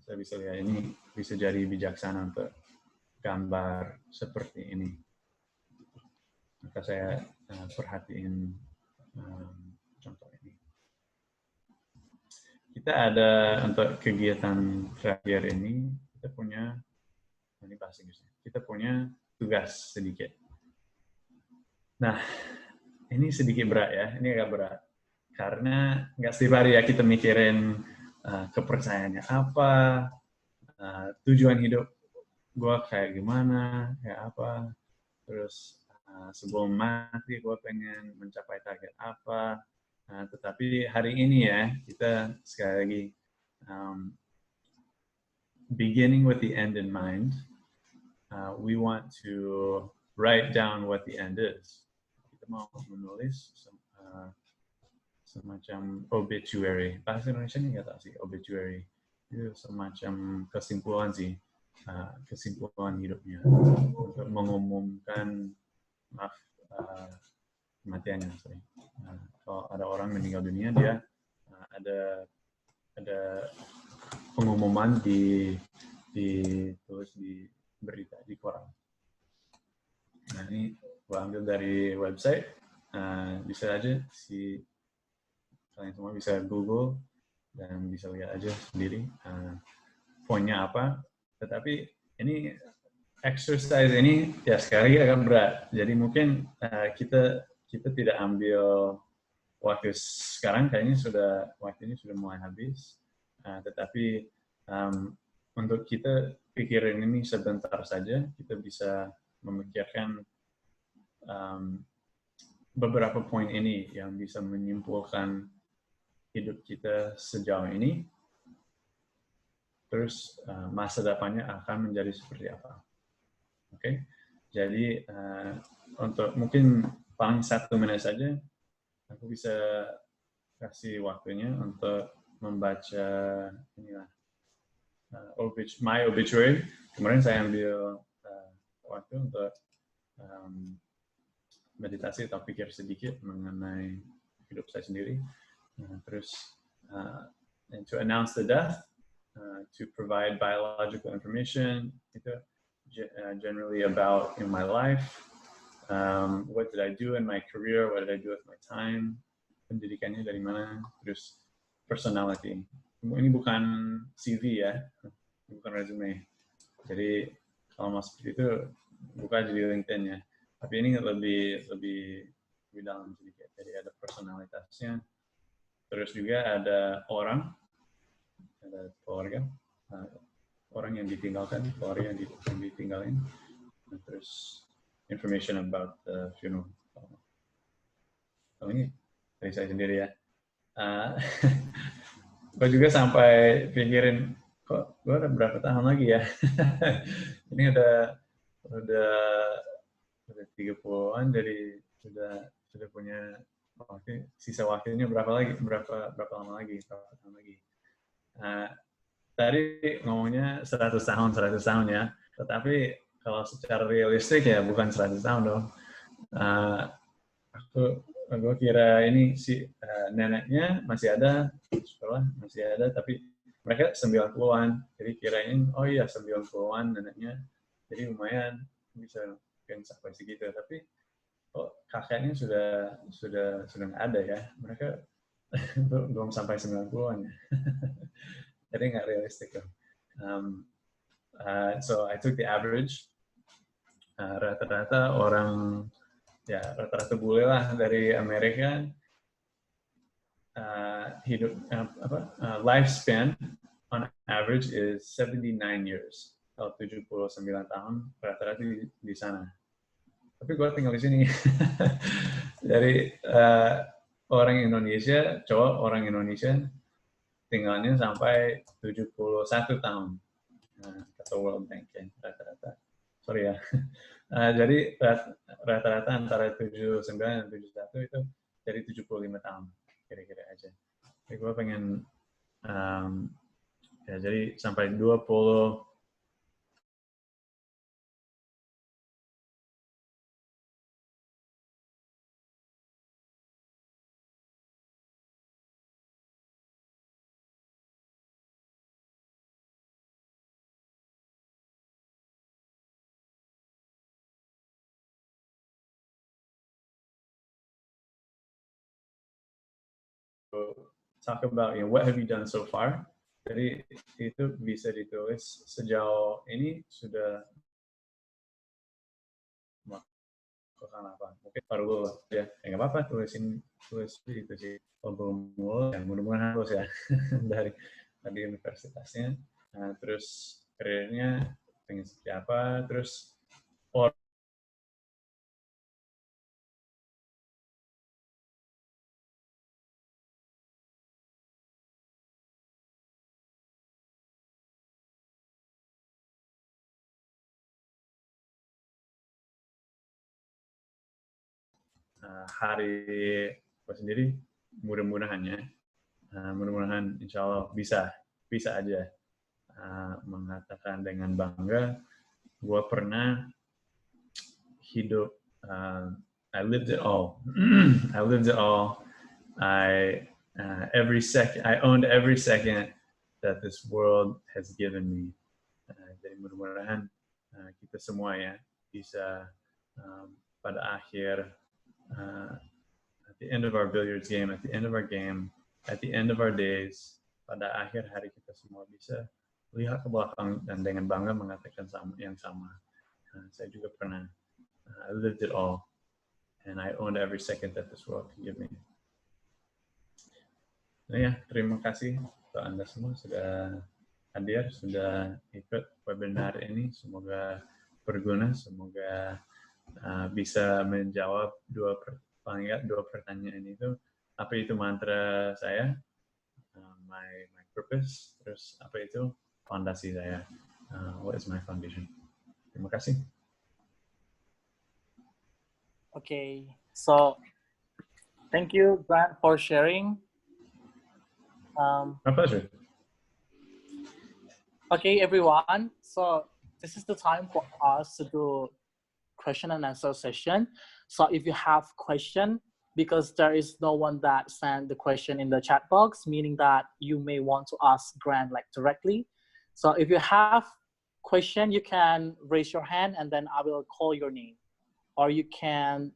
[SPEAKER 1] saya bisa lihat ini bisa jadi bijaksana untuk gambar seperti ini. Maka saya perhatiin contoh ini. Kita ada untuk kegiatan terakhir ini, kita punya, ini bahasa Inggrisnya, kita punya tugas sedikit. Nah, ini sedikit berat ya, ini agak berat. Karena nggak setiap hari ya kita mikirin kepercayaannya apa, tujuan hidup gue kayak gimana, kayak apa, terus sebelum mati gue pengen mencapai target apa. Tetapi hari ini ya, kita sekali lagi beginning with the end in mind, we want to write down what the end is. Kita mau menulis semacam obituary. Bahasa Indonesia ini nggak tahu sih, obituary. Itu semacam kesimpulan sih, kesimpulan hidupnya. Untuk mengumumkan, maaf, kematiannya. Kalau ada orang meninggal dunia, dia ada pengumuman ditulis di berita di koran. Nah ini gue ambil dari website, bisa aja kalian semua bisa Google dan bisa lihat aja sendiri poinnya apa. Tetapi ini exercise ini ya sekali agak berat. Jadi mungkin kita tidak ambil waktu sekarang, kayaknya waktunya sudah mulai habis. Tetapi untuk kita pikirin ini sebentar saja, kita bisa memikirkan beberapa poin ini yang bisa menyimpulkan hidup kita sejauh ini, terus masa depannya akan menjadi seperti apa. Oke, jadi untuk mungkin paling 1 menit saja, aku bisa kasih waktunya untuk membaca inilah my obituary. Kemarin saya ambil waktu untuk meditasi atau pikir sedikit mengenai hidup saya sendiri. Terus and to announce the death, to provide biological information, itu generally about in my life, what did I do in my career, what did I do with my time, pendidikannya dari mana, terus personality. Ini bukan CV ya, bukan resume. Jadi kalau mau seperti itu buka aja di LinkedIn ya. Tapi ini lebih dalam sedikit. Jadi ada personalitasnya. Terus juga ada orang, ada keluarga, orang yang ditinggalkan, keluarga yang ditinggalin. Terus information about the funeral. Kalau ini dari saya sendiri ya. Gue juga sampai pikirin, kok gue udah berapa tahun lagi ya? Ini udah 30-an, jadi sudah punya waktu, sisa waktunya berapa lama lagi, berapa tahun lagi. Tadi ngomongnya 100 tahun ya, tetapi kalau secara realistik ya bukan 100 tahun dong. Gue kira ini si neneknya masih ada, sekolah masih ada, tapi mereka 90-an, jadi kirain oh iya 90-an neneknya, jadi lumayan bisa sampai segitu. Tapi kakeknya sudah nggak ada ya, mereka belum sampai 90-an ya. Jadi nggak realistik kan. So I took the average. Rata-rata orang, ya rata-rata bule lah dari Amerika, hidup lifespan on average is 79 years. Kalau 79 tahun rata-rata di sana. Tapi gue tinggal di sini. Jadi orang Indonesia, cowok orang Indonesia tinggalnya sampai 71 tahun. Kata World Bank ya, rata-rata. Sorry ya. Jadi rata-rata antara 79 dan 71 itu jadi 75 tahun. Kira-kira aja. Jadi gue pengen ya jadi sampai 20 talk about what have you done so far. Jadi itu bisa ditulis sejauh ini sudah melakukan apa. Mungkin baru ya nggak apa-apa tulis itu sih. Kalau belum mulai, ya mudah-mudahan harus ya dari universitasnya. Terus karirnya pengen seperti apa, terus or hari gue sendiri mudah-mudahan ya, mudah-mudahan insya Allah bisa aja mengatakan dengan bangga gue pernah hidup, I lived it all. I lived it all. I owned every second that this world has given me. Jadi mudah-mudahan kita semua ya bisa pada akhir, at the end of our billiards game, at the end of our game, at the end of our days, pada akhir hari kita semua bisa lihat ke belakang dan dengan bangga mengatakan yang sama. Saya juga pernah, I lived it all, and I owned every second that this world can give me. Nah ya, terima kasih untuk Anda semua sudah hadir, sudah ikut webinar ini. Semoga berguna, semoga bisa menjawab dua pertanyaan itu. Apa itu mantra saya? My purpose. Terus apa itu fondasi saya? What is my foundation? Terima kasih.
[SPEAKER 2] Okay, so thank you, Grant, for sharing.
[SPEAKER 1] My pleasure.
[SPEAKER 2] Okay, everyone. So this is the time for us to do question and answer session. So if you have question, because there is no one that sent the question in the chat box, meaning that you may want to ask Grant like directly. So if you have question, you can raise your hand and then I will call your name. Or you can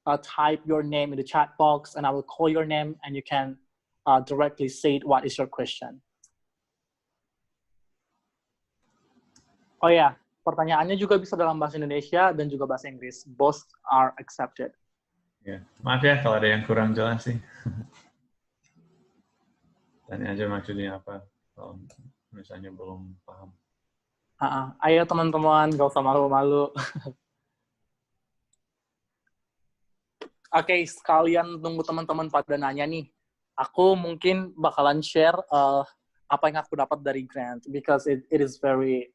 [SPEAKER 2] type your name in the chat box and I will call your name and you can directly say what is your question. Oh ya, pertanyaannya juga bisa dalam bahasa Indonesia dan juga bahasa Inggris. Both are accepted.
[SPEAKER 1] Ya, maaf ya kalau ada yang kurang jelas sih. Tanya aja maksudnya apa, kalau misalnya belum paham.
[SPEAKER 2] Ayo teman-teman, gak usah malu-malu. Oke, sekalian tunggu teman-teman pada nanya nih. Aku mungkin bakalan share apa yang aku dapat dari Grant, because it is very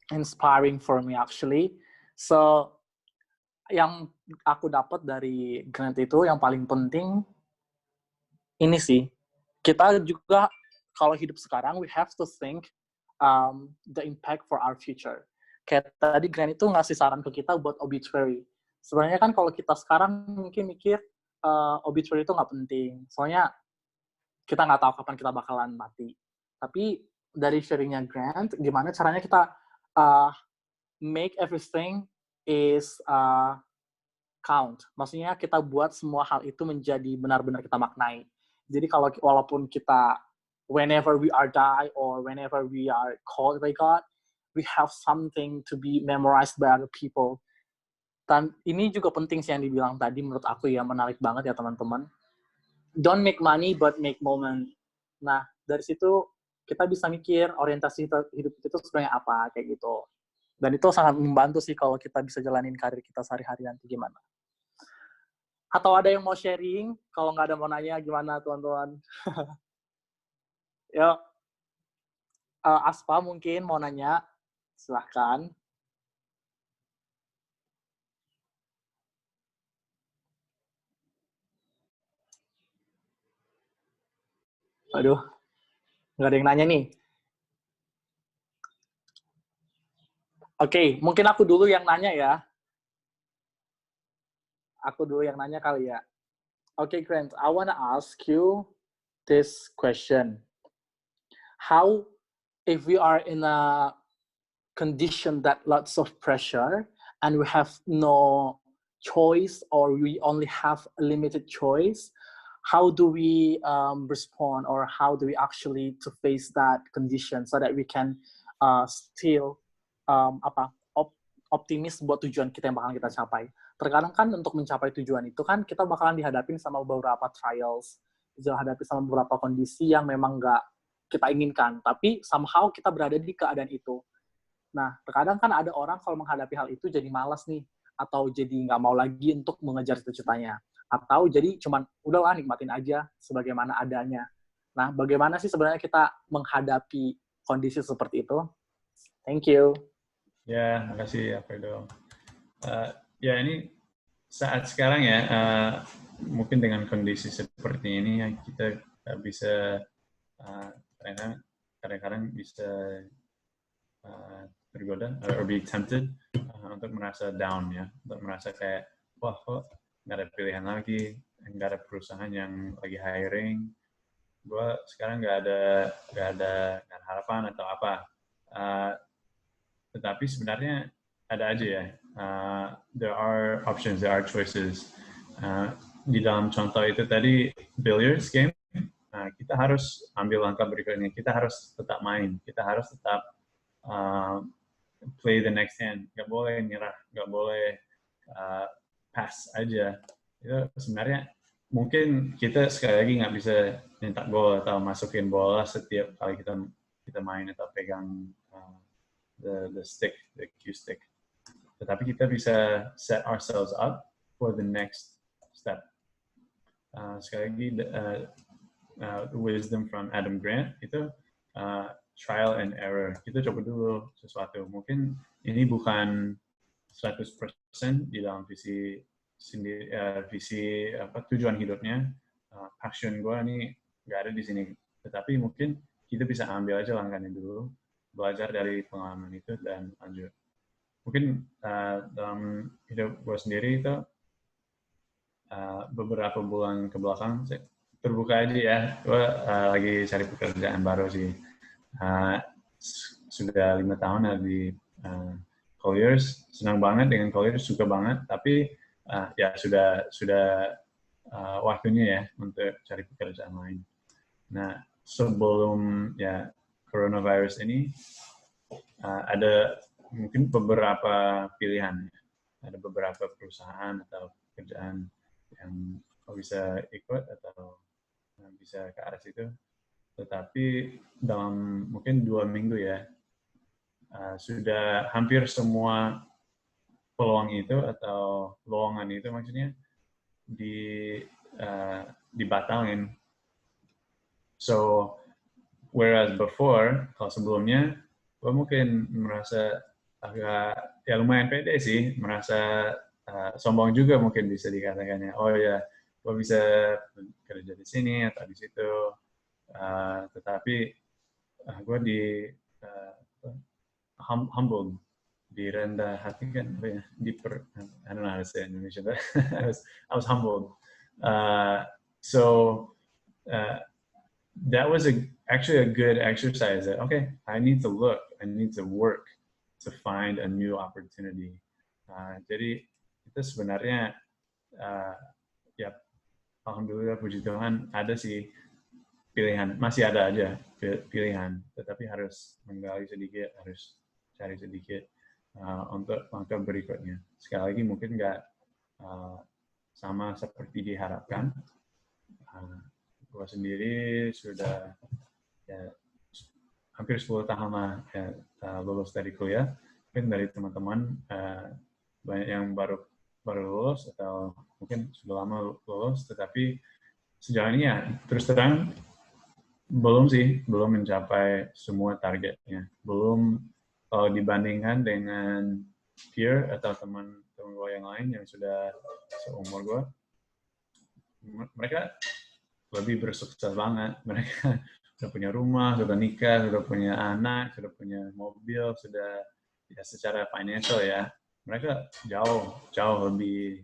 [SPEAKER 2] inspiring for me actually. So, yang aku dapat dari Grant itu yang paling penting ini sih. Kita juga kalau hidup sekarang, we have to think the impact for our future. Kayak tadi Grant itu ngasih saran ke kita buat obituary. Sebenarnya kan kalau kita sekarang mungkin mikir obituary itu nggak penting. Soalnya kita nggak tahu kapan kita bakalan mati. Tapi dari sharingnya Grant, gimana caranya kita make everything is count. Maksudnya kita buat semua hal itu menjadi benar-benar kita maknai. Jadi kalau walaupun kita whenever we are die or whenever we are called by God, we have something to be memorized by other people. Dan ini juga penting sih yang dibilang tadi menurut aku ya, menarik banget ya teman-teman. Don't make money but make moment. Nah, dari situ kita bisa mikir orientasi hidup itu sebenarnya apa, kayak gitu. Dan itu sangat membantu sih kalau kita bisa jalanin karir kita sehari-hari nanti gimana. Atau ada yang mau sharing? Kalau nggak ada mau nanya gimana teman-teman? Yuk. Aspa mungkin mau nanya. Silahkan. Aduh, nggak ada yang nanya nih. Oke, mungkin aku dulu yang nanya ya. Aku dulu yang nanya kali ya. Okay, Grant, I want to ask you this question. How, if we are in a condition that lots of pressure and we have no choice or we only have a limited choice, how do we respond or how do we actually to face that condition so that we can still optimis buat tujuan kita yang bakalan kita capai. Terkadang kan untuk mencapai tujuan itu kan kita bakalan dihadapin sama beberapa trials, dihadapi sama beberapa kondisi yang memang nggak kita inginkan, tapi somehow kita berada di keadaan itu. Nah, terkadang kan ada orang kalau menghadapi hal itu jadi malas nih, atau jadi nggak mau lagi untuk mengejar cita-citanya. Atau jadi cuman, udahlah nikmatin aja sebagaimana adanya. Nah, bagaimana sih sebenarnya kita menghadapi kondisi seperti itu? Thank you.
[SPEAKER 1] Ya, makasih Alfredo. Ya, ini saat sekarang ya, mungkin dengan kondisi seperti ini ya kita bisa kadang-kadang bisa tergoda or be tempted untuk merasa down ya, untuk merasa kayak wah kok nggak ada pilihan lagi, nggak ada perusahaan yang lagi hiring, gue sekarang nggak ada harapan atau apa. Tetapi sebenarnya ada aja ya. There are options, there are choices. Di dalam contoh itu tadi billiards game, kita harus ambil langkah berikutnya. Kita harus tetap main. Kita harus tetap play the next hand. Nggak boleh nyerah, nggak boleh pass aja. Itu sebenarnya mungkin kita sekali lagi nggak bisa nyetak gol atau masukin bola setiap kali kita main atau pegang the stick, the cue stick. Tetapi kita bisa set ourselves up for the next step. Sekali lagi, wisdom from Adam Grant itu trial and error. Kita coba dulu sesuatu. Mungkin ini bukan 100% di dalam visi sendiri, visi tujuan hidupnya. Passion gue ini nggak ada di sini. Tetapi mungkin kita bisa ambil aja langkahnya dulu, belajar dari pengalaman itu dan lanjut. Mungkin dalam hidup gue sendiri itu beberapa bulan ke belakang terbuka aja ya, gue lagi cari pekerjaan baru sih. Sudah 5 tahun di Colliers, senang banget dengan Colliers, suka banget. Tapi ya sudah waktunya ya untuk cari pekerjaan lain. Nah sebelum ya coronavirus ini ada mungkin beberapa pilihan, ada beberapa perusahaan atau pekerjaan yang bisa ikut atau bisa ke arah situ. Tetapi dalam mungkin 2 minggu ya, sudah hampir semua peluang itu atau lowongan itu maksudnya dibatalin. So whereas before, kalau sebelumnya, gue mungkin merasa agak ya lumayan pede sih, merasa sombong juga mungkin bisa dikatakannya. Oh ya, gue bisa kerja di sini atau di situ. Tetapi gue humbled, direndah hati kan, I don't know how to say in Indonesia, but I was humbled. So that was actually a good exercise. That okay, I need to look, I need to work to find a new opportunity. Jadi itu sebenarnya ya alhamdulillah puji Tuhan ada sih pilihan, masih ada aja pilihan, tetapi harus menggali sedikit, harus cari sedikit untuk langkah berikutnya. Sekali lagi mungkin nggak sama seperti diharapkan. Gue sendiri sudah ya, hampir 10 tahun lah ya, lulus dari kuliah. Mungkin dari teman-teman banyak yang baru lulus atau mungkin sudah lama lulus, tetapi sejauh ini ya terus terang belum mencapai semua targetnya. Belum kalau dibandingkan dengan peer atau teman gue yang lain yang sudah seumur gue, mereka lebih bersukses banget. Mereka sudah punya rumah, sudah nikah, sudah punya anak, sudah punya mobil, sudah ya secara financial ya, mereka jauh lebih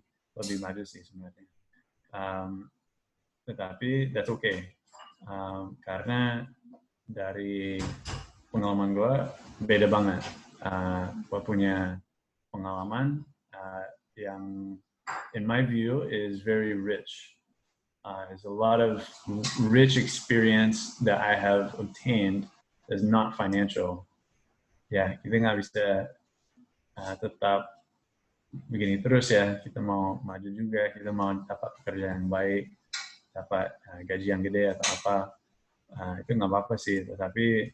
[SPEAKER 1] maju sih sebenarnya. Tetapi that's okay. Karena dari pengalaman gue beda banget. Gue punya pengalaman yang in my view is very rich. There's a lot of rich experience that I have obtained that's not financial. Ya, kita nggak bisa tetap begini terus ya. Kita mau maju juga, kita mau dapat pekerjaan yang baik, dapat gaji yang gede atau apa. itu nggak apa-apa sih. Tetapi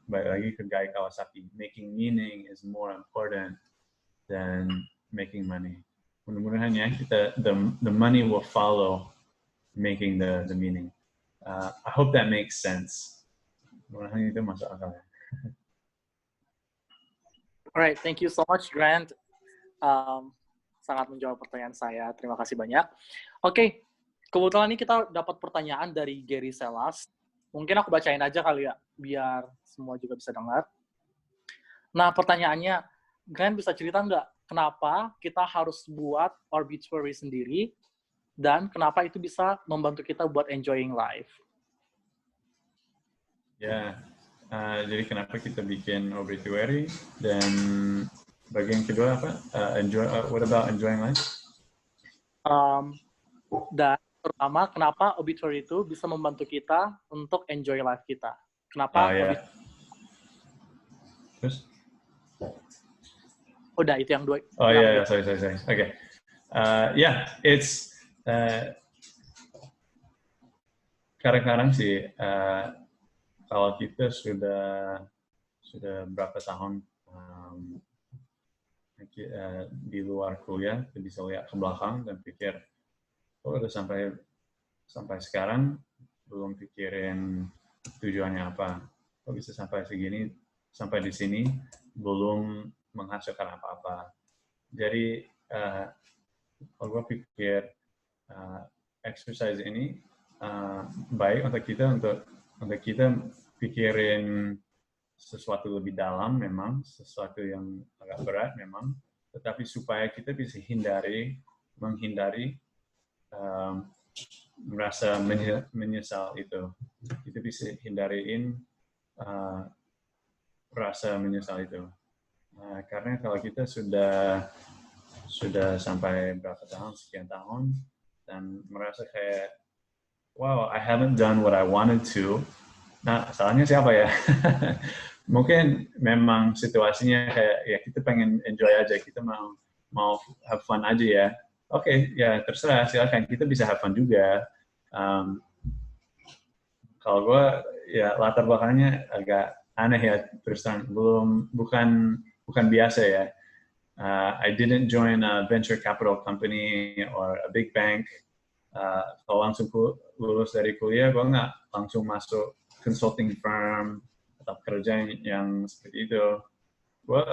[SPEAKER 1] balik lagi ke Guy Kawasaki, making meaning is more important than making money. Mudah-mudahan ya the money will follow making the meaning. I hope that makes sense. Mudah-mudahan itu masuk akal ya.
[SPEAKER 2] Alright, thank you so much, Grant. Sangat menjawab pertanyaan saya. Terima kasih banyak. Oke, kebetulan ini kita dapat pertanyaan dari Gary Selas. Mungkin aku bacain aja kali ya, biar semua juga bisa dengar. Nah, pertanyaannya, Grant bisa cerita nggak kenapa kita harus buat obituary sendiri dan kenapa itu bisa membantu kita buat enjoying life?
[SPEAKER 1] Ya, jadi kenapa kita bikin obituary dan bagian kedua apa? What about enjoying life?
[SPEAKER 2] Dan pertama, kenapa obituary itu bisa membantu kita untuk enjoy life kita? Kenapa?
[SPEAKER 1] Terus?
[SPEAKER 2] Udah, itu yang dua.
[SPEAKER 1] Oh iya, sorry. Okay. It's kadang-kadang sih kalau kita sudah berapa tahun di luar kuliah, kita bisa lihat ke belakang dan pikir, udah sampai sekarang belum pikirin tujuannya apa. Kok bisa sampai di sini belum menghasilkan apa-apa. Jadi kalau gue pikir exercise ini baik untuk kita pikirin sesuatu lebih dalam memang, sesuatu yang agak berat memang, tetapi supaya kita bisa menghindari merasa menyesal itu. Kita bisa hindariin rasa menyesal itu. Karena kalau kita sudah sampai berapa tahun, sekian tahun, dan merasa kayak, wow, I haven't done what I wanted to. Nah, salahnya siapa ya? Mungkin memang situasinya kayak, ya kita pengen enjoy aja, kita mau have fun aja ya. Oke, ya terserah, silakan. Kita bisa have fun juga. Kalau gue, ya latar belakangnya agak aneh ya, terus terang. Bukan biasa ya. I didn't join a venture capital company or a big bank. Kalau langsung lulus dari kuliah, gue nggak langsung masuk consulting firm atau kerja yang seperti itu. Gue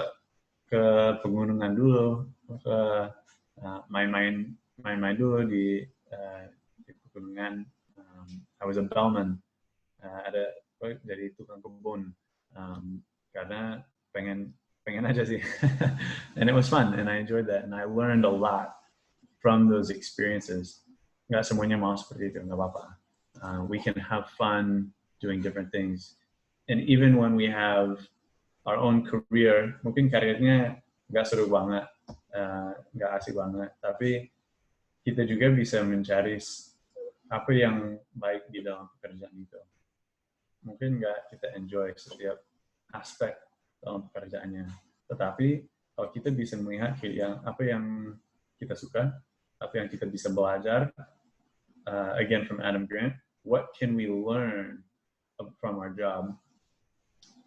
[SPEAKER 1] ke pegunungan dulu, ke main-main dulu di pegunungan. I was a bellman. Jadi tukang kebun. Karena pengen aja sih. And it was fun, and I enjoyed that, and I learned a lot from those experiences. Nggak semuanya mau seperti itu, nggak apa-apa. We can have fun doing different things. And even when we have our own career, mungkin karirnya nggak seru banget, nggak asik banget, tapi kita juga bisa mencari apa yang baik di dalam pekerjaan itu. Mungkin nggak kita enjoy setiap aspek dalam pekerjaannya, tetapi kalau kita bisa melihat apa yang kita suka, apa yang kita bisa belajar, again from Adam Grant, what can we learn from our job?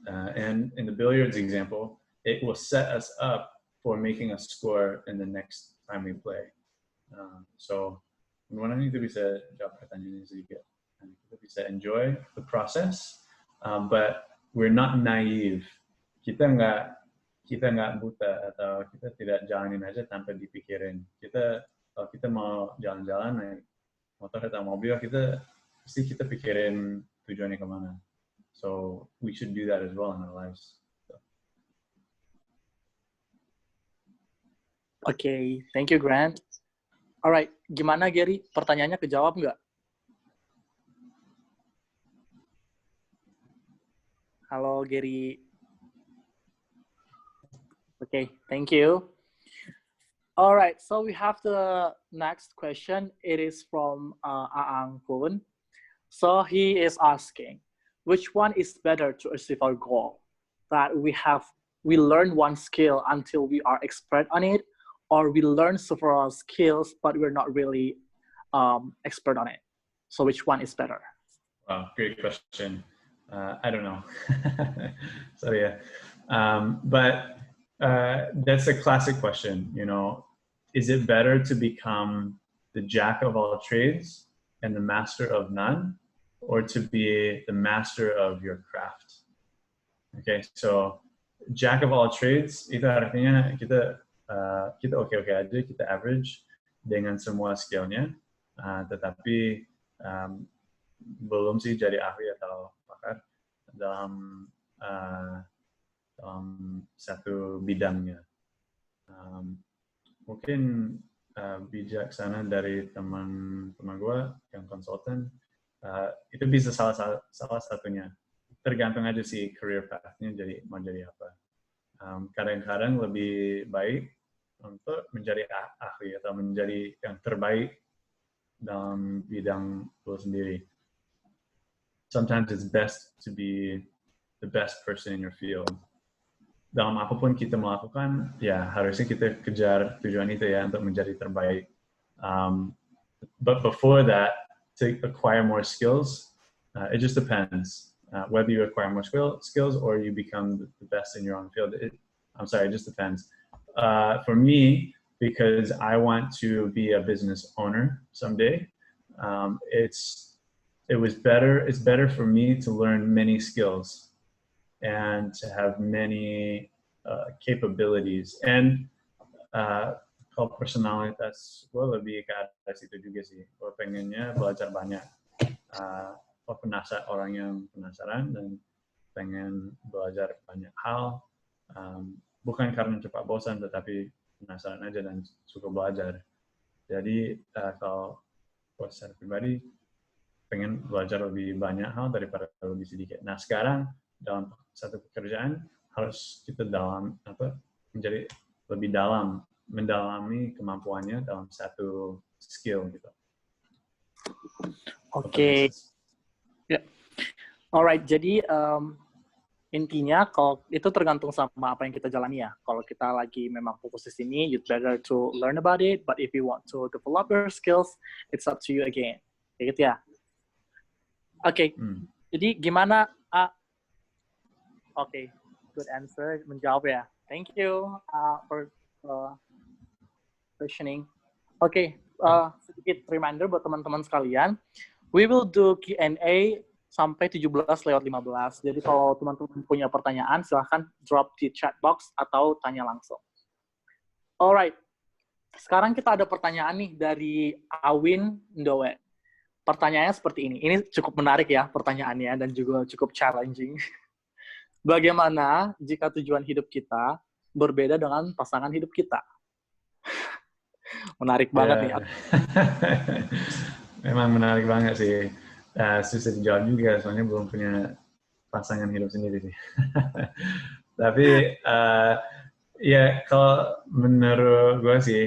[SPEAKER 1] And in the billiards example, it will set us up for making a score in the next time we play. So, mudah-mudahan itu bisa jawab pertanyaannya sedikit. Kita bisa enjoy the process, but we're not naive. Kita nggak buta atau kita tidak jalanin aja tanpa dipikirin. Kalau kita mau jalan-jalan naik motor atau mobil, pasti kita pikirin tujuannya kemana. So we should do that as well in our lives.
[SPEAKER 2] Okay, thank you, Grant. Alright, gimana Gary? Pertanyaannya kejawab nggak? Halo Gary. Okay, thank you. Alright, so we have the next question. It is from Aang Kun. So he is asking, which one is better to achieve our goal? That we learn one skill until we are expert on it, or we learn several skills but we're not really expert on it. So which one is better?
[SPEAKER 1] Wow, great question. I don't know. Sorry, yeah. But that's a classic question. You know, is it better to become the jack of all trades and the master of none, or to be the master of your craft? Okay, so jack of all trades itu artinya kita oke-oke aja, kita average dengan semua skillnya, tetapi belum sih jadi ahli atau pakar dalam dalam satu bidangnya. Mungkin bijaksana dari teman gue yang konsultan, itu bisa salah satunya. Tergantung aja sih career path-nya mau jadi apa. Kadang-kadang lebih baik untuk menjadi ahli atau menjadi yang terbaik dalam bidang lo sendiri. Sometimes it's best to be the best person in your field. Dalam apapun kita melakukan, ya harusnya kita kejar tujuan itu ya untuk menjadi terbaik. But before that, to acquire more skills, it just depends. Whether you acquire more skills or you become the best in your own field. It just depends. For me, because I want to be a business owner someday, it's better for me to learn many skills and to have many capabilities. And kalau personalitas gue lebih ke atas itu juga sih. Gue pengennya belajar banyak. Orang yang penasaran dan pengen belajar banyak hal, bukan karena cepat bosan, tetapi penasaran aja dan suka belajar. Jadi kalau secara pribadi pengen belajar lebih banyak hal daripada lebih sedikit. Nah sekarang dalam satu pekerjaan harus kita menjadi lebih dalam, mendalami kemampuannya dalam satu skill gitu.
[SPEAKER 2] Oke. Ya. Alright, jadi intinya kalau itu tergantung sama apa yang kita jalani ya. Kalau kita lagi memang fokus di sini, you'd better to learn about it. But if you want to develop your skills, it's up to you again. Kayak gitu ya. Oke. Jadi gimana? Oke, good answer, menjawab ya. Thank you for questioning. Oke, sedikit reminder buat teman-teman sekalian. We will do Q&A sampai 17:15. Jadi kalau teman-teman punya pertanyaan, silahkan drop di chat box atau tanya langsung. Alright, sekarang kita ada pertanyaan nih dari Awin Ndowe. Pertanyaannya seperti ini. Ini cukup menarik ya pertanyaannya dan juga cukup challenging. Bagaimana jika tujuan hidup kita berbeda dengan pasangan hidup kita? Menarik banget nih.
[SPEAKER 1] Memang menarik banget sih. Susah dijawab juga, soalnya belum punya pasangan hidup sendiri sih. Tapi ya kalau menurut gue sih,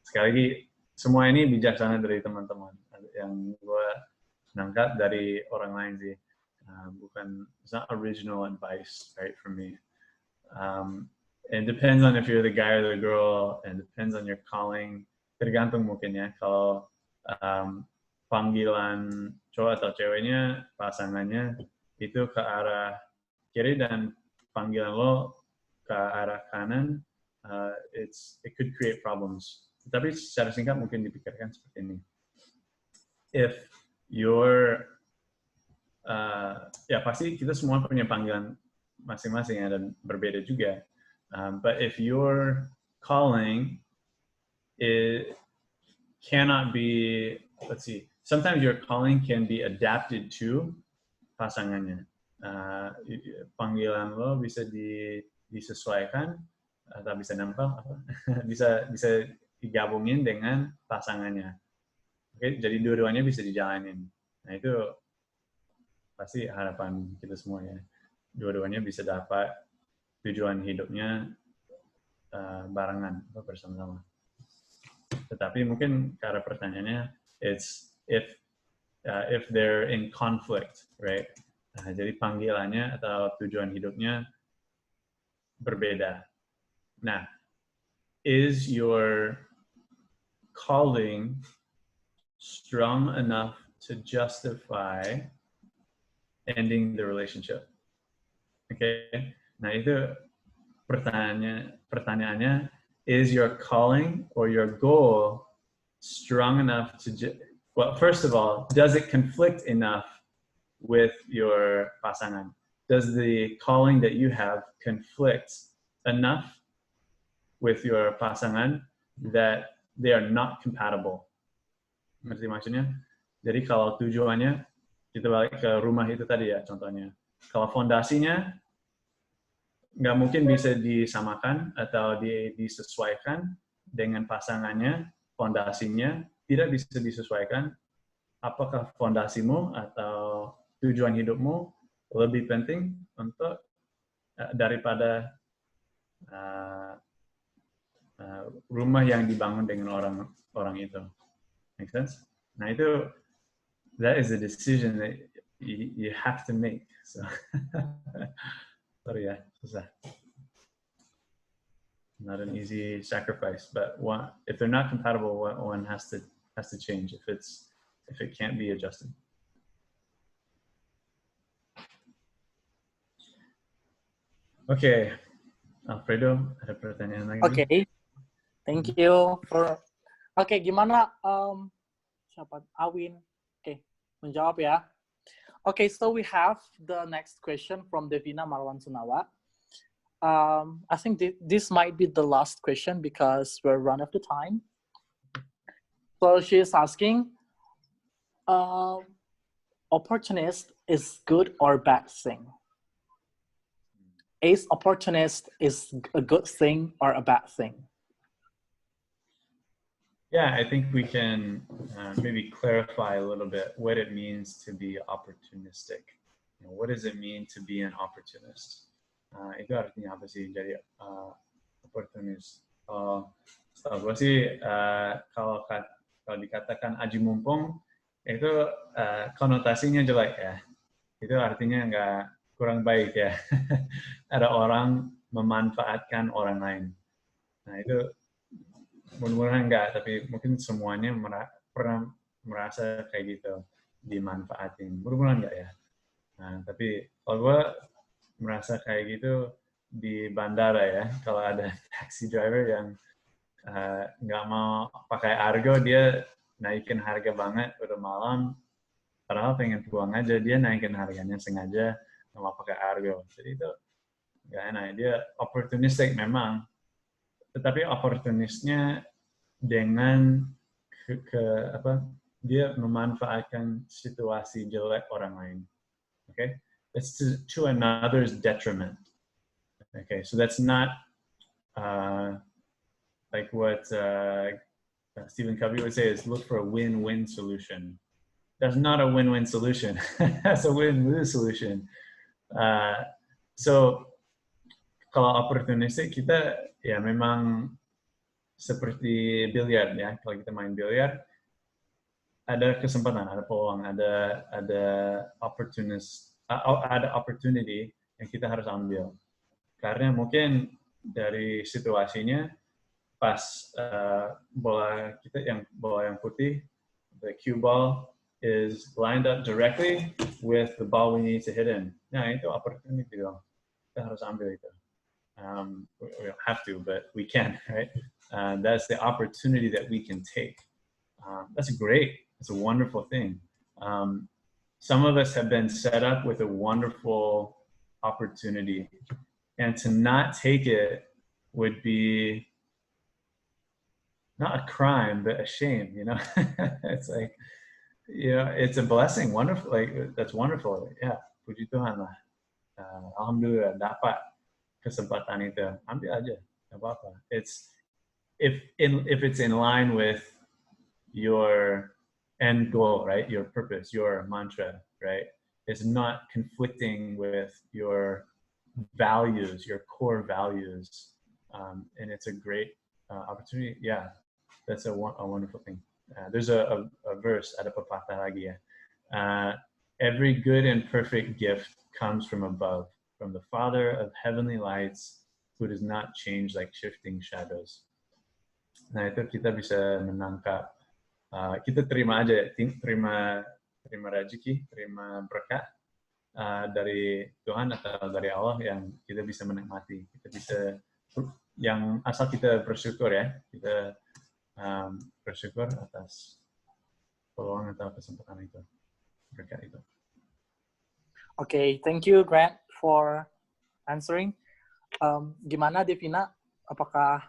[SPEAKER 1] sekali lagi semua ini bijaksana dari teman-teman. Yang gue nangkap dari orang lain sih. It's not original advice, right, from me. It depends on if you're the guy or the girl, and depends on your calling. Tergantung mungkin ya, kalau panggilan cowok atau ceweknya, pasangannya itu ke arah kiri dan panggilan lo ke arah kanan, it could create problems. Tapi secara singkat mungkin dipikirkan seperti ini. If you're ya pasti kita semua punya panggilan masing-masing ya, dan berbeda juga. But if your calling it cannot be, let's see, sometimes your calling can be adapted to pasangannya. Panggilan lo bisa disesuaikan atau bisa nempel bisa digabungin dengan pasangannya. Oke, jadi dua-duanya bisa dijalanin. Nah itu pasti harapan kita semua ya. Dua-duanya bisa dapat tujuan hidupnya barengan atau bersama-sama. Tetapi mungkin cara pertanyaannya, it's if they're in conflict, right? Jadi panggilannya atau tujuan hidupnya berbeda. Nah, is your calling strong enough to justify ending the relationship. Okay, nah itu pertanyaannya, is your calling or your goal strong enough to, well, first of all, does it conflict enough with your pasangan? Does the calling that you have conflict enough with your pasangan that they are not compatible? Ngerti maksudnya? Jadi kalau tujuannya, kita balik ke rumah itu tadi ya contohnya. Kalau fondasinya nggak mungkin bisa disamakan atau disesuaikan dengan pasangannya, fondasinya tidak bisa disesuaikan, apakah fondasimu atau tujuan hidupmu lebih penting untuk daripada rumah yang dibangun dengan orang itu. Make sense? Nah itu, that is a decision that you have to make. So, sorry ya, susah. Not an easy sacrifice, but if they're not compatible, one has to change if it can't be adjusted. Okay, Alfredo, ada pertanyaan lagi?
[SPEAKER 2] Okay, thank you for. Okay, gimana siapa? Awin. Okay, menjawab ya. Okay, so we have the next question from Devina Marwan Sunawa. I think this might be the last question because we're run out of time. So she is asking, opportunist is good or bad thing? Is opportunist is a good thing or a bad thing?
[SPEAKER 1] Yeah, I think we can maybe clarify a little bit what it means to be opportunistic. You know, what does it mean to be an opportunist? Itu artinya apa sih jadi opportunist? Setahu gue sih kalau dikatakan aji mumpung itu konotasinya jelek ya. Itu artinya kurang baik ya. Ada orang memanfaatkan orang lain. Nah itu mudah-mudahan enggak, tapi mungkin semuanya pernah merasa kayak gitu, dimanfaatin. Mudah-mudahan enggak ya. Nah tapi kalau gue merasa kayak gitu di bandara ya, kalau ada taxi driver yang nggak mau pakai argo, dia naikin harga banget udah malam, padahal pengen pulang aja, dia naikin harganya sengaja nggak mau pakai argo. Jadi itu nggak enak. Dia opportunistic memang, tetapi opportunisnya dengan dia memanfaatkan situasi jelek orang lain. Okay? It's to another's detriment. Okay, so that's not like what Stephen Covey would say is look for a win-win solution. That's not a win-win solution. That's a win-lose solution. So kalau opportunistic kita ya memang seperti biliar ya. Kalau kita main biliar ada kesempatan, ada peluang, ada opportunity yang kita harus ambil. Karena mungkin dari situasinya pas bola yang putih, the cue ball is lined up directly with the ball we need to hit in. Nah itu opportunity dong. Kita harus ambil itu. We don't have to, but we can, right? That's the opportunity that we can take. That's great. It's a wonderful thing. Some of us have been set up with a wonderful opportunity, and to not take it would be not a crime, but a shame, you know? It's like, you know, it's a blessing. Wonderful. Like, that's wonderful. Yeah. Puji Tuhan lah. Alhamdulillah dapat kesempatan itu. Ambil aja. Gak apa-apa. It's, if it's in line with your end goal, right? Your purpose, your mantra, right? It's not conflicting with your values, your core values. And it's a great opportunity. Yeah, that's a wonderful thing. There's a verse, ada pepatah lagi ya. Every good and perfect gift comes from above, from the Father of heavenly lights, who does not change like shifting shadows. Nah itu kita bisa menangkap, kita terima aja, terima terima rezeki, terima berkah dari Tuhan atau dari Allah yang kita bisa menikmati. Kita bisa yang asal kita bersyukur ya, kita bersyukur atas peluang atau kesempatan itu, berkat itu.
[SPEAKER 2] Okay, thank you Grant for answering. Gimana Devina? Apakah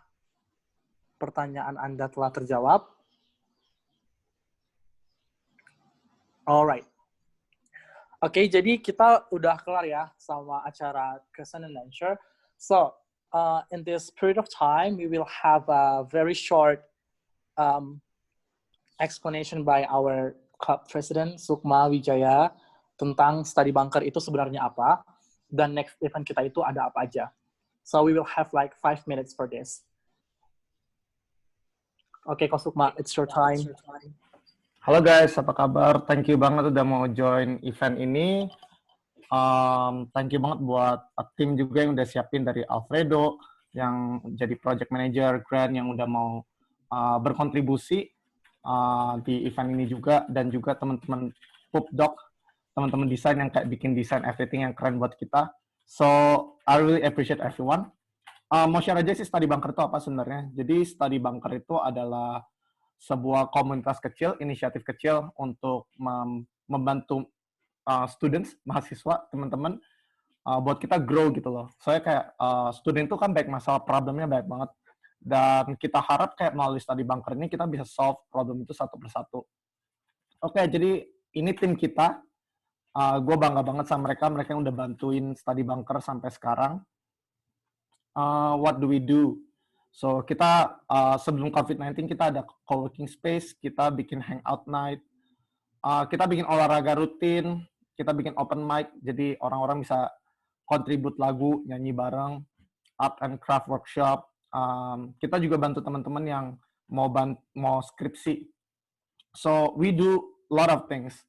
[SPEAKER 2] pertanyaan Anda telah terjawab? Alright. Oke, jadi kita udah kelar ya sama acara Question and Answer. So, in this period of time, we will have a very short explanation by our club president, Sukma Wijaya, tentang study bunker itu sebenarnya apa, dan next event kita itu ada apa aja. So, we will have like 5 minutes for this. Oke, Ko Sukma, it's your time.
[SPEAKER 3] Halo guys, apa kabar? Thank you banget udah mau join event ini. Thank you banget buat tim juga yang udah siapin dari Alfredo, yang jadi project manager, Grant yang udah mau berkontribusi di event ini juga, dan juga teman-teman PupDoc, teman-teman desain yang kayak bikin desain everything yang keren buat kita. So, I really appreciate everyone. Mau share aja sih study bunker itu apa sebenarnya. Jadi study bunker itu adalah sebuah komunitas kecil, inisiatif kecil untuk membantu students, mahasiswa, teman-teman, buat kita grow gitu loh. Soalnya kayak student itu kan banyak masalah, problemnya banyak banget. Dan kita harap kayak melalui study bunker ini kita bisa solve problem itu satu persatu. Oke, jadi ini tim kita. Gue bangga banget sama mereka yang udah bantuin study bunker sampai sekarang. What do we do? So, kita sebelum COVID-19 kita ada co-working space, kita bikin hangout night, kita bikin olahraga rutin, kita bikin open mic, jadi orang-orang bisa kontribut lagu, nyanyi bareng, art and craft workshop. Kita juga bantu teman-teman yang mau skripsi. So, we do a lot of things.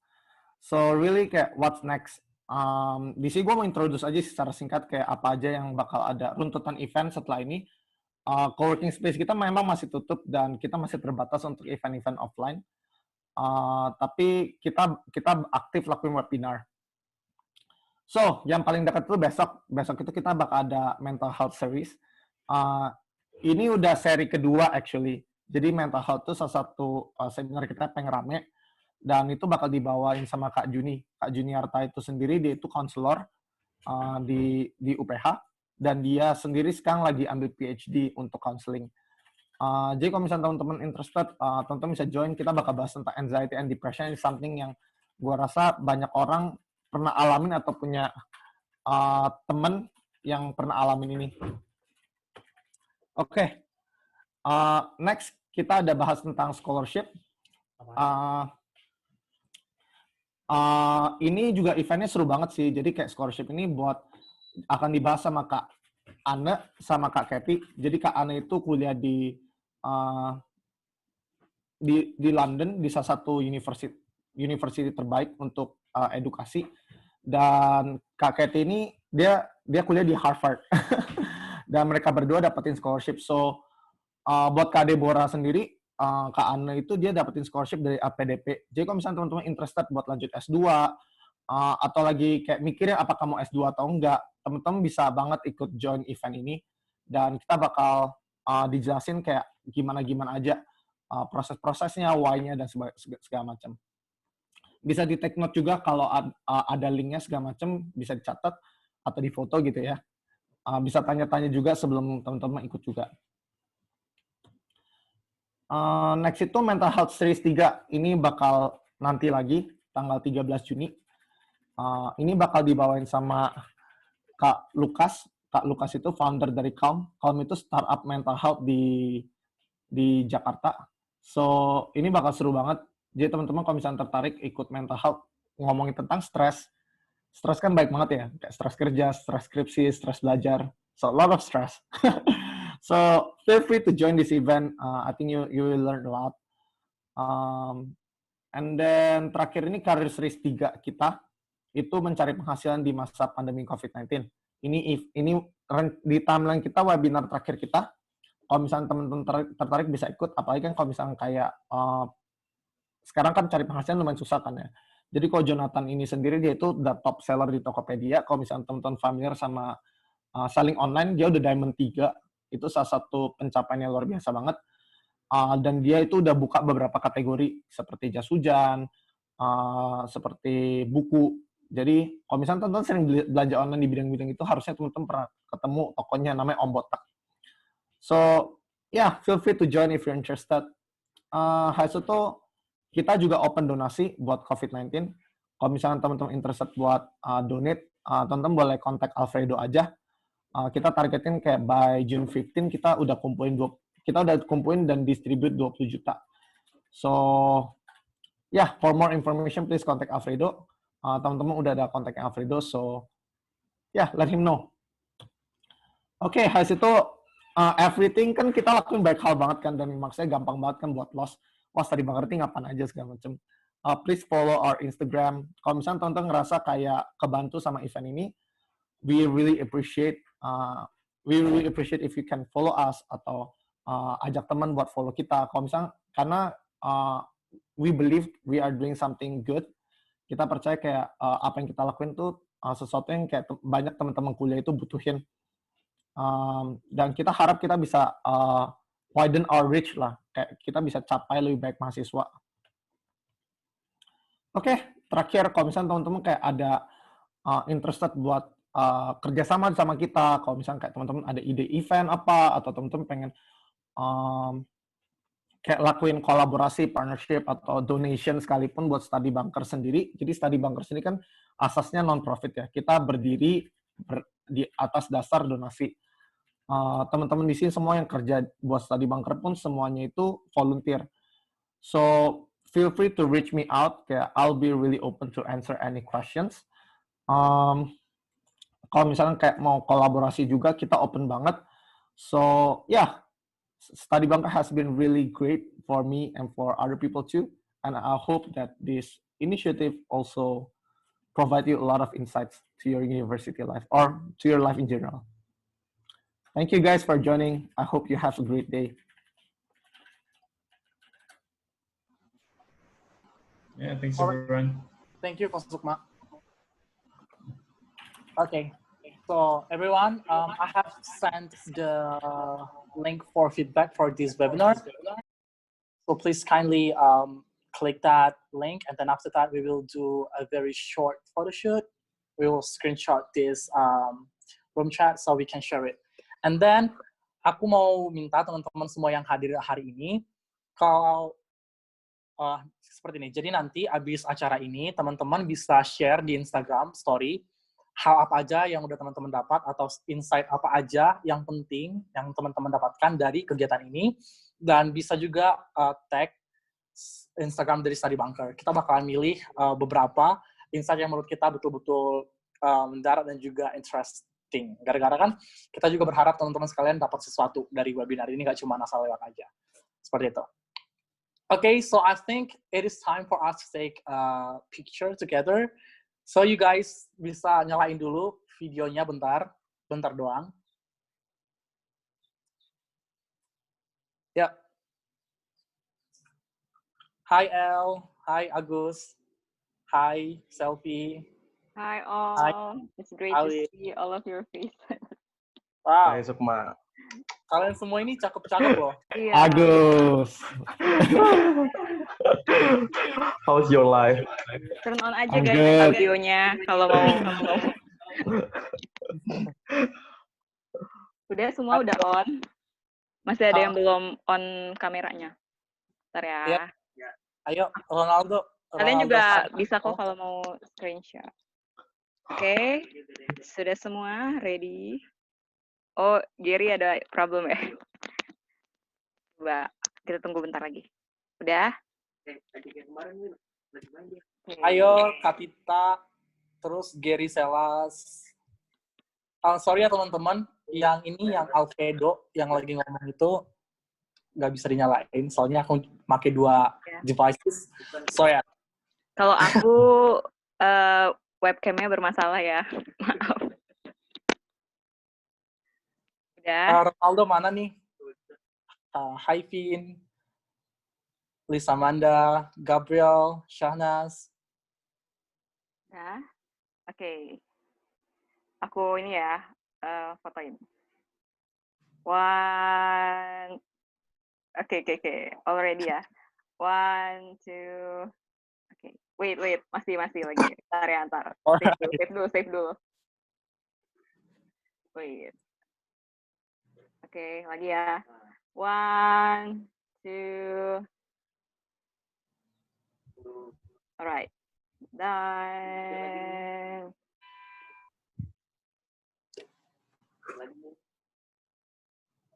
[SPEAKER 3] So, really kayak what's next? Di sini gue mau introduce aja secara singkat kayak apa aja yang bakal ada runtutan event setelah ini. Co-working space kita memang masih tutup dan kita masih terbatas untuk event-event offline. Tapi kita aktif lakuin webinar. So, yang paling dekat itu besok itu kita bakal ada mental health series. Ini udah seri kedua actually. Jadi mental health itu salah satu seminar kita pengen rame. Dan itu bakal dibawain sama Kak Juni. Kak Juniarta itu sendiri, dia itu konselor di UPH. Dan dia sendiri sekarang lagi ambil PhD untuk counseling. Jadi kalau misalnya teman-teman interested, teman-teman bisa join. Kita bakal bahas tentang anxiety and depression. Ini something yang gue rasa banyak orang pernah alamin atau punya teman yang pernah alamin ini. Oke. Next, kita ada bahas tentang scholarship. Ini juga eventnya seru banget sih. Jadi kayak scholarship ini akan dibahas sama Kak Anne sama Kak Kathy. Jadi Kak Anne itu kuliah di London di salah satu university terbaik untuk edukasi, dan Kak Kathy ini dia kuliah di Harvard. Dan mereka berdua dapetin scholarship. So buat Kak Deborah sendiri, Kak Anne itu dia dapetin scholarship dari APDP. Jadi kalau misalnya teman-teman interested buat lanjut S2 atau lagi kayak mikirnya apakah mau S2 atau enggak, teman-teman bisa banget ikut join event ini, dan kita bakal dijelasin kayak gimana aja proses-prosesnya, why-nya, dan segala macam. Bisa di take note juga kalau ada linknya segala macam, bisa dicatat atau di foto gitu ya. Bisa tanya-tanya juga sebelum teman-teman ikut juga. Next itu Mental Health Series 3. Ini bakal nanti lagi, tanggal 13 Juni. Ini bakal dibawain sama Kak Lukas. Kak Lukas itu founder dari Calm. Calm itu startup mental health di Jakarta. So, ini bakal seru banget. Jadi teman-teman kalau misalnya tertarik ikut mental health, ngomongin tentang stres. Stres kan baik banget ya. Kayak stres kerja, stres skripsi, stres belajar. So, a lot of stress. So, feel free to join this event. I think you will learn a lot. And then terakhir ini Career Series 3 kita itu mencari penghasilan di masa pandemi COVID-19. Ini di timeline kita, webinar terakhir kita. Kalau misalnya teman-teman tertarik bisa ikut, apalagi kan kalau misalnya kayak sekarang kan cari penghasilan lumayan susah kan ya. Jadi kalau Jonathan ini sendiri dia itu udah top seller di Tokopedia. Kalau misalnya teman-teman familiar sama selling online, dia udah Diamond 3. Itu salah satu pencapaian yang luar biasa banget. Dan dia itu udah buka beberapa kategori seperti jas hujan, seperti buku. Jadi kalau misalnya teman-teman sering belanja online di bidang-bidang itu, harusnya teman-teman pernah ketemu tokonya namanya Om Botak. So, yeah, feel free to join if you're interested. Habis itu kita juga open donasi buat COVID-19. Kalau misalnya teman-teman interested buat donate, teman-teman boleh kontak Alfredo aja. Kita targetin kayak by June 15 kita udah kumpulin dan distribute 20 juta. So, yeah, for more information please contact Alfredo. Teman-teman udah ada kontaknya Alfredo, so yeah, let him know. Oke, habis itu everything kan kita lakuin banyak hal banget kan, dan maksudnya gampang banget kan buat loss. Wah, tadi ngerti ngapain aja segala macam. Please follow our Instagram. Kalau misalnya teman-teman ngerasa kayak kebantu sama event ini, we really appreciate if you can follow us atau ajak teman buat follow kita. Kalau misalnya karena we believe we are doing something good. Kita percaya kayak apa yang kita lakuin tuh sesuatu yang kayak banyak teman-teman kuliah itu butuhin. Dan kita harap kita bisa widen our reach lah, kayak kita bisa capai lebih baik mahasiswa. Oke, terakhir kalau misalnya teman-teman kayak ada interested buat kerjasama sama kita, kalau misalnya kayak teman-teman ada ide event apa, atau teman-teman pengen kayak lakuin kolaborasi, partnership, atau donation sekalipun buat Study Bunker sendiri. Jadi Study Bunker sendiri kan asasnya non-profit ya, kita berdiri di atas dasar donasi. Teman-teman di sini semua yang kerja buat Study Bunker pun semuanya itu volunteer. So feel free to reach me out. Kayak I'll be really open to answer any questions. Kalau misalnya kayak mau kolaborasi juga, kita open banget. So yeah, Study Bunker has been really great for me and for other people too. And I hope that this initiative also provide you a lot of insights to your university life or to your life in general. Thank you guys for joining. I hope you have a great day.
[SPEAKER 1] Yeah, thanks everyone.
[SPEAKER 2] Thank you, Kak Sukma. Okay, so everyone, I have sent the link for feedback for this webinar. So please kindly click that link, and then after that, we will do a very short photo shoot. We will screenshot this room chat so we can share it. And then, aku mau minta teman-teman semua yang hadir hari ini, kalau seperti ini. Jadi nanti abis acara ini, teman-teman bisa share di Instagram story hal apa aja yang udah teman-teman dapat atau insight apa aja yang penting yang teman-teman dapatkan dari kegiatan ini, dan bisa juga tag Instagram dari Study Bunker. Kita bakalan milih beberapa insight yang menurut kita betul-betul mendarat dan juga interesting. Gara-gara kan kita juga berharap teman-teman sekalian dapat sesuatu dari webinar ini, nggak cuma asal lewat aja. Seperti itu. Okay, so I think it is time for us to take a picture together. So you guys bisa nyalain dulu videonya bentar doang. Ya. Hi El, hi Agus, hi Selfie.
[SPEAKER 4] Hi all,
[SPEAKER 2] Hi.
[SPEAKER 4] It's great
[SPEAKER 2] Ali.
[SPEAKER 4] to see all of your faces.
[SPEAKER 2] Wow,
[SPEAKER 5] Hai Sukma.
[SPEAKER 2] kalian semua ini cakep-cakep loh.
[SPEAKER 4] Iya.
[SPEAKER 3] Agus.
[SPEAKER 5] How's your life?
[SPEAKER 4] Turn on aja
[SPEAKER 3] I'm
[SPEAKER 4] guys
[SPEAKER 3] good.
[SPEAKER 4] audionya kalau mau. Udah semua udah on. Masih ada yang belum on kameranya. Bentar ya.
[SPEAKER 2] Iya. Ayo, Ronaldo.
[SPEAKER 4] Kalian juga bisa kok kalau mau screenshot. Oke, sudah semua ready. Oh, Gary ada problem ya? Coba kita tunggu bentar lagi. Udah?
[SPEAKER 2] Ayo, Kapita, terus Gary Selas. Sorry ya teman-teman, yang ini yang Alfredo yang lagi ngomong itu nggak bisa dinyalain, soalnya aku pakai dua devices. So ya.
[SPEAKER 4] Kalau aku webcamnya bermasalah ya. Maaf. Udah.
[SPEAKER 2] Ronaldo mana nih? Hai Vin, Lisa Manda, Gabriel, Shahnaz.
[SPEAKER 4] Ya, oke. Aku ini ya, fotoin. One, oke. Already ya. 1, 2, oke. Wait, masih lagi. Ntar.
[SPEAKER 2] Alright.
[SPEAKER 4] Save dulu. Wait. Oke, lagi ya. 1, 2. Alright. Done.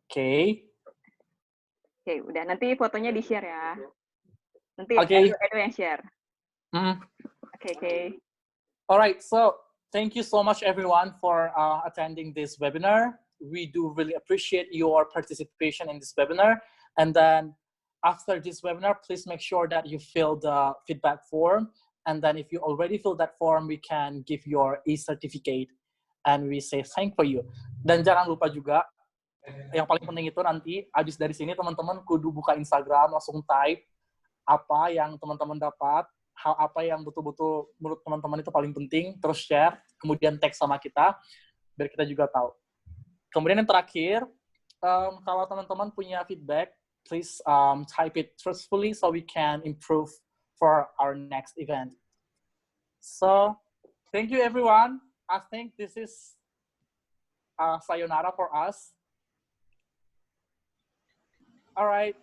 [SPEAKER 2] Oke.
[SPEAKER 4] Oke, udah. Nanti fotonya di-share ya. Nanti
[SPEAKER 2] Oke.
[SPEAKER 4] Edo yang share.
[SPEAKER 2] Mm.
[SPEAKER 4] Oke.
[SPEAKER 2] Alright, so thank you so much everyone for attending this webinar. We do really appreciate your participation in this webinar. And then after this webinar, please make sure that you fill the feedback form. And then if you already fill that form, we can give your e-certificate and we say thank for you. Dan jangan lupa juga, yang paling penting itu nanti abis dari sini teman-teman kudu buka Instagram, langsung type apa yang teman-teman dapat, hal apa yang betul-betul menurut teman-teman itu paling penting, terus share, kemudian tag sama kita, biar kita juga tahu. Kemudian yang terakhir, kalau teman-teman punya feedback, please type it truthfully so we can improve for our next event. So, thank you everyone. I think this is sayonara for us. All right.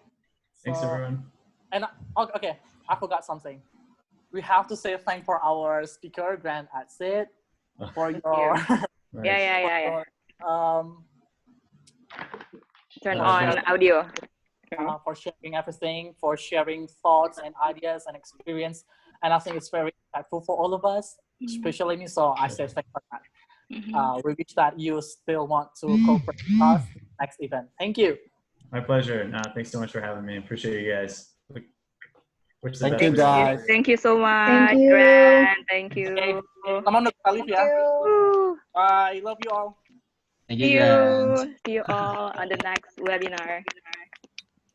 [SPEAKER 1] Thanks, everyone.
[SPEAKER 2] And okay, I forgot something. We have to say thank for our speaker, Grant Atsit, for your
[SPEAKER 4] Yeah. Turn
[SPEAKER 1] Uh,
[SPEAKER 4] on audio.
[SPEAKER 2] for sharing everything, for sharing thoughts and ideas and experience. And I think it's very impactful for all of us, especially me. So I say thank you for that. We wish that you still want to cooperate with us next event. Thank you.
[SPEAKER 1] My pleasure. Thanks so much for having me. Appreciate you guys. Wish the
[SPEAKER 3] Thank
[SPEAKER 1] best
[SPEAKER 3] you,
[SPEAKER 1] for everyone.
[SPEAKER 3] guys.
[SPEAKER 4] Thank you so much,
[SPEAKER 6] Thank you.
[SPEAKER 4] Grant. Thank you.
[SPEAKER 2] Okay. Teman udah balik ya.
[SPEAKER 4] Woo.
[SPEAKER 2] Bye. Love you all.
[SPEAKER 6] Thank
[SPEAKER 4] See
[SPEAKER 6] you, guys.
[SPEAKER 4] you all on the next webinar.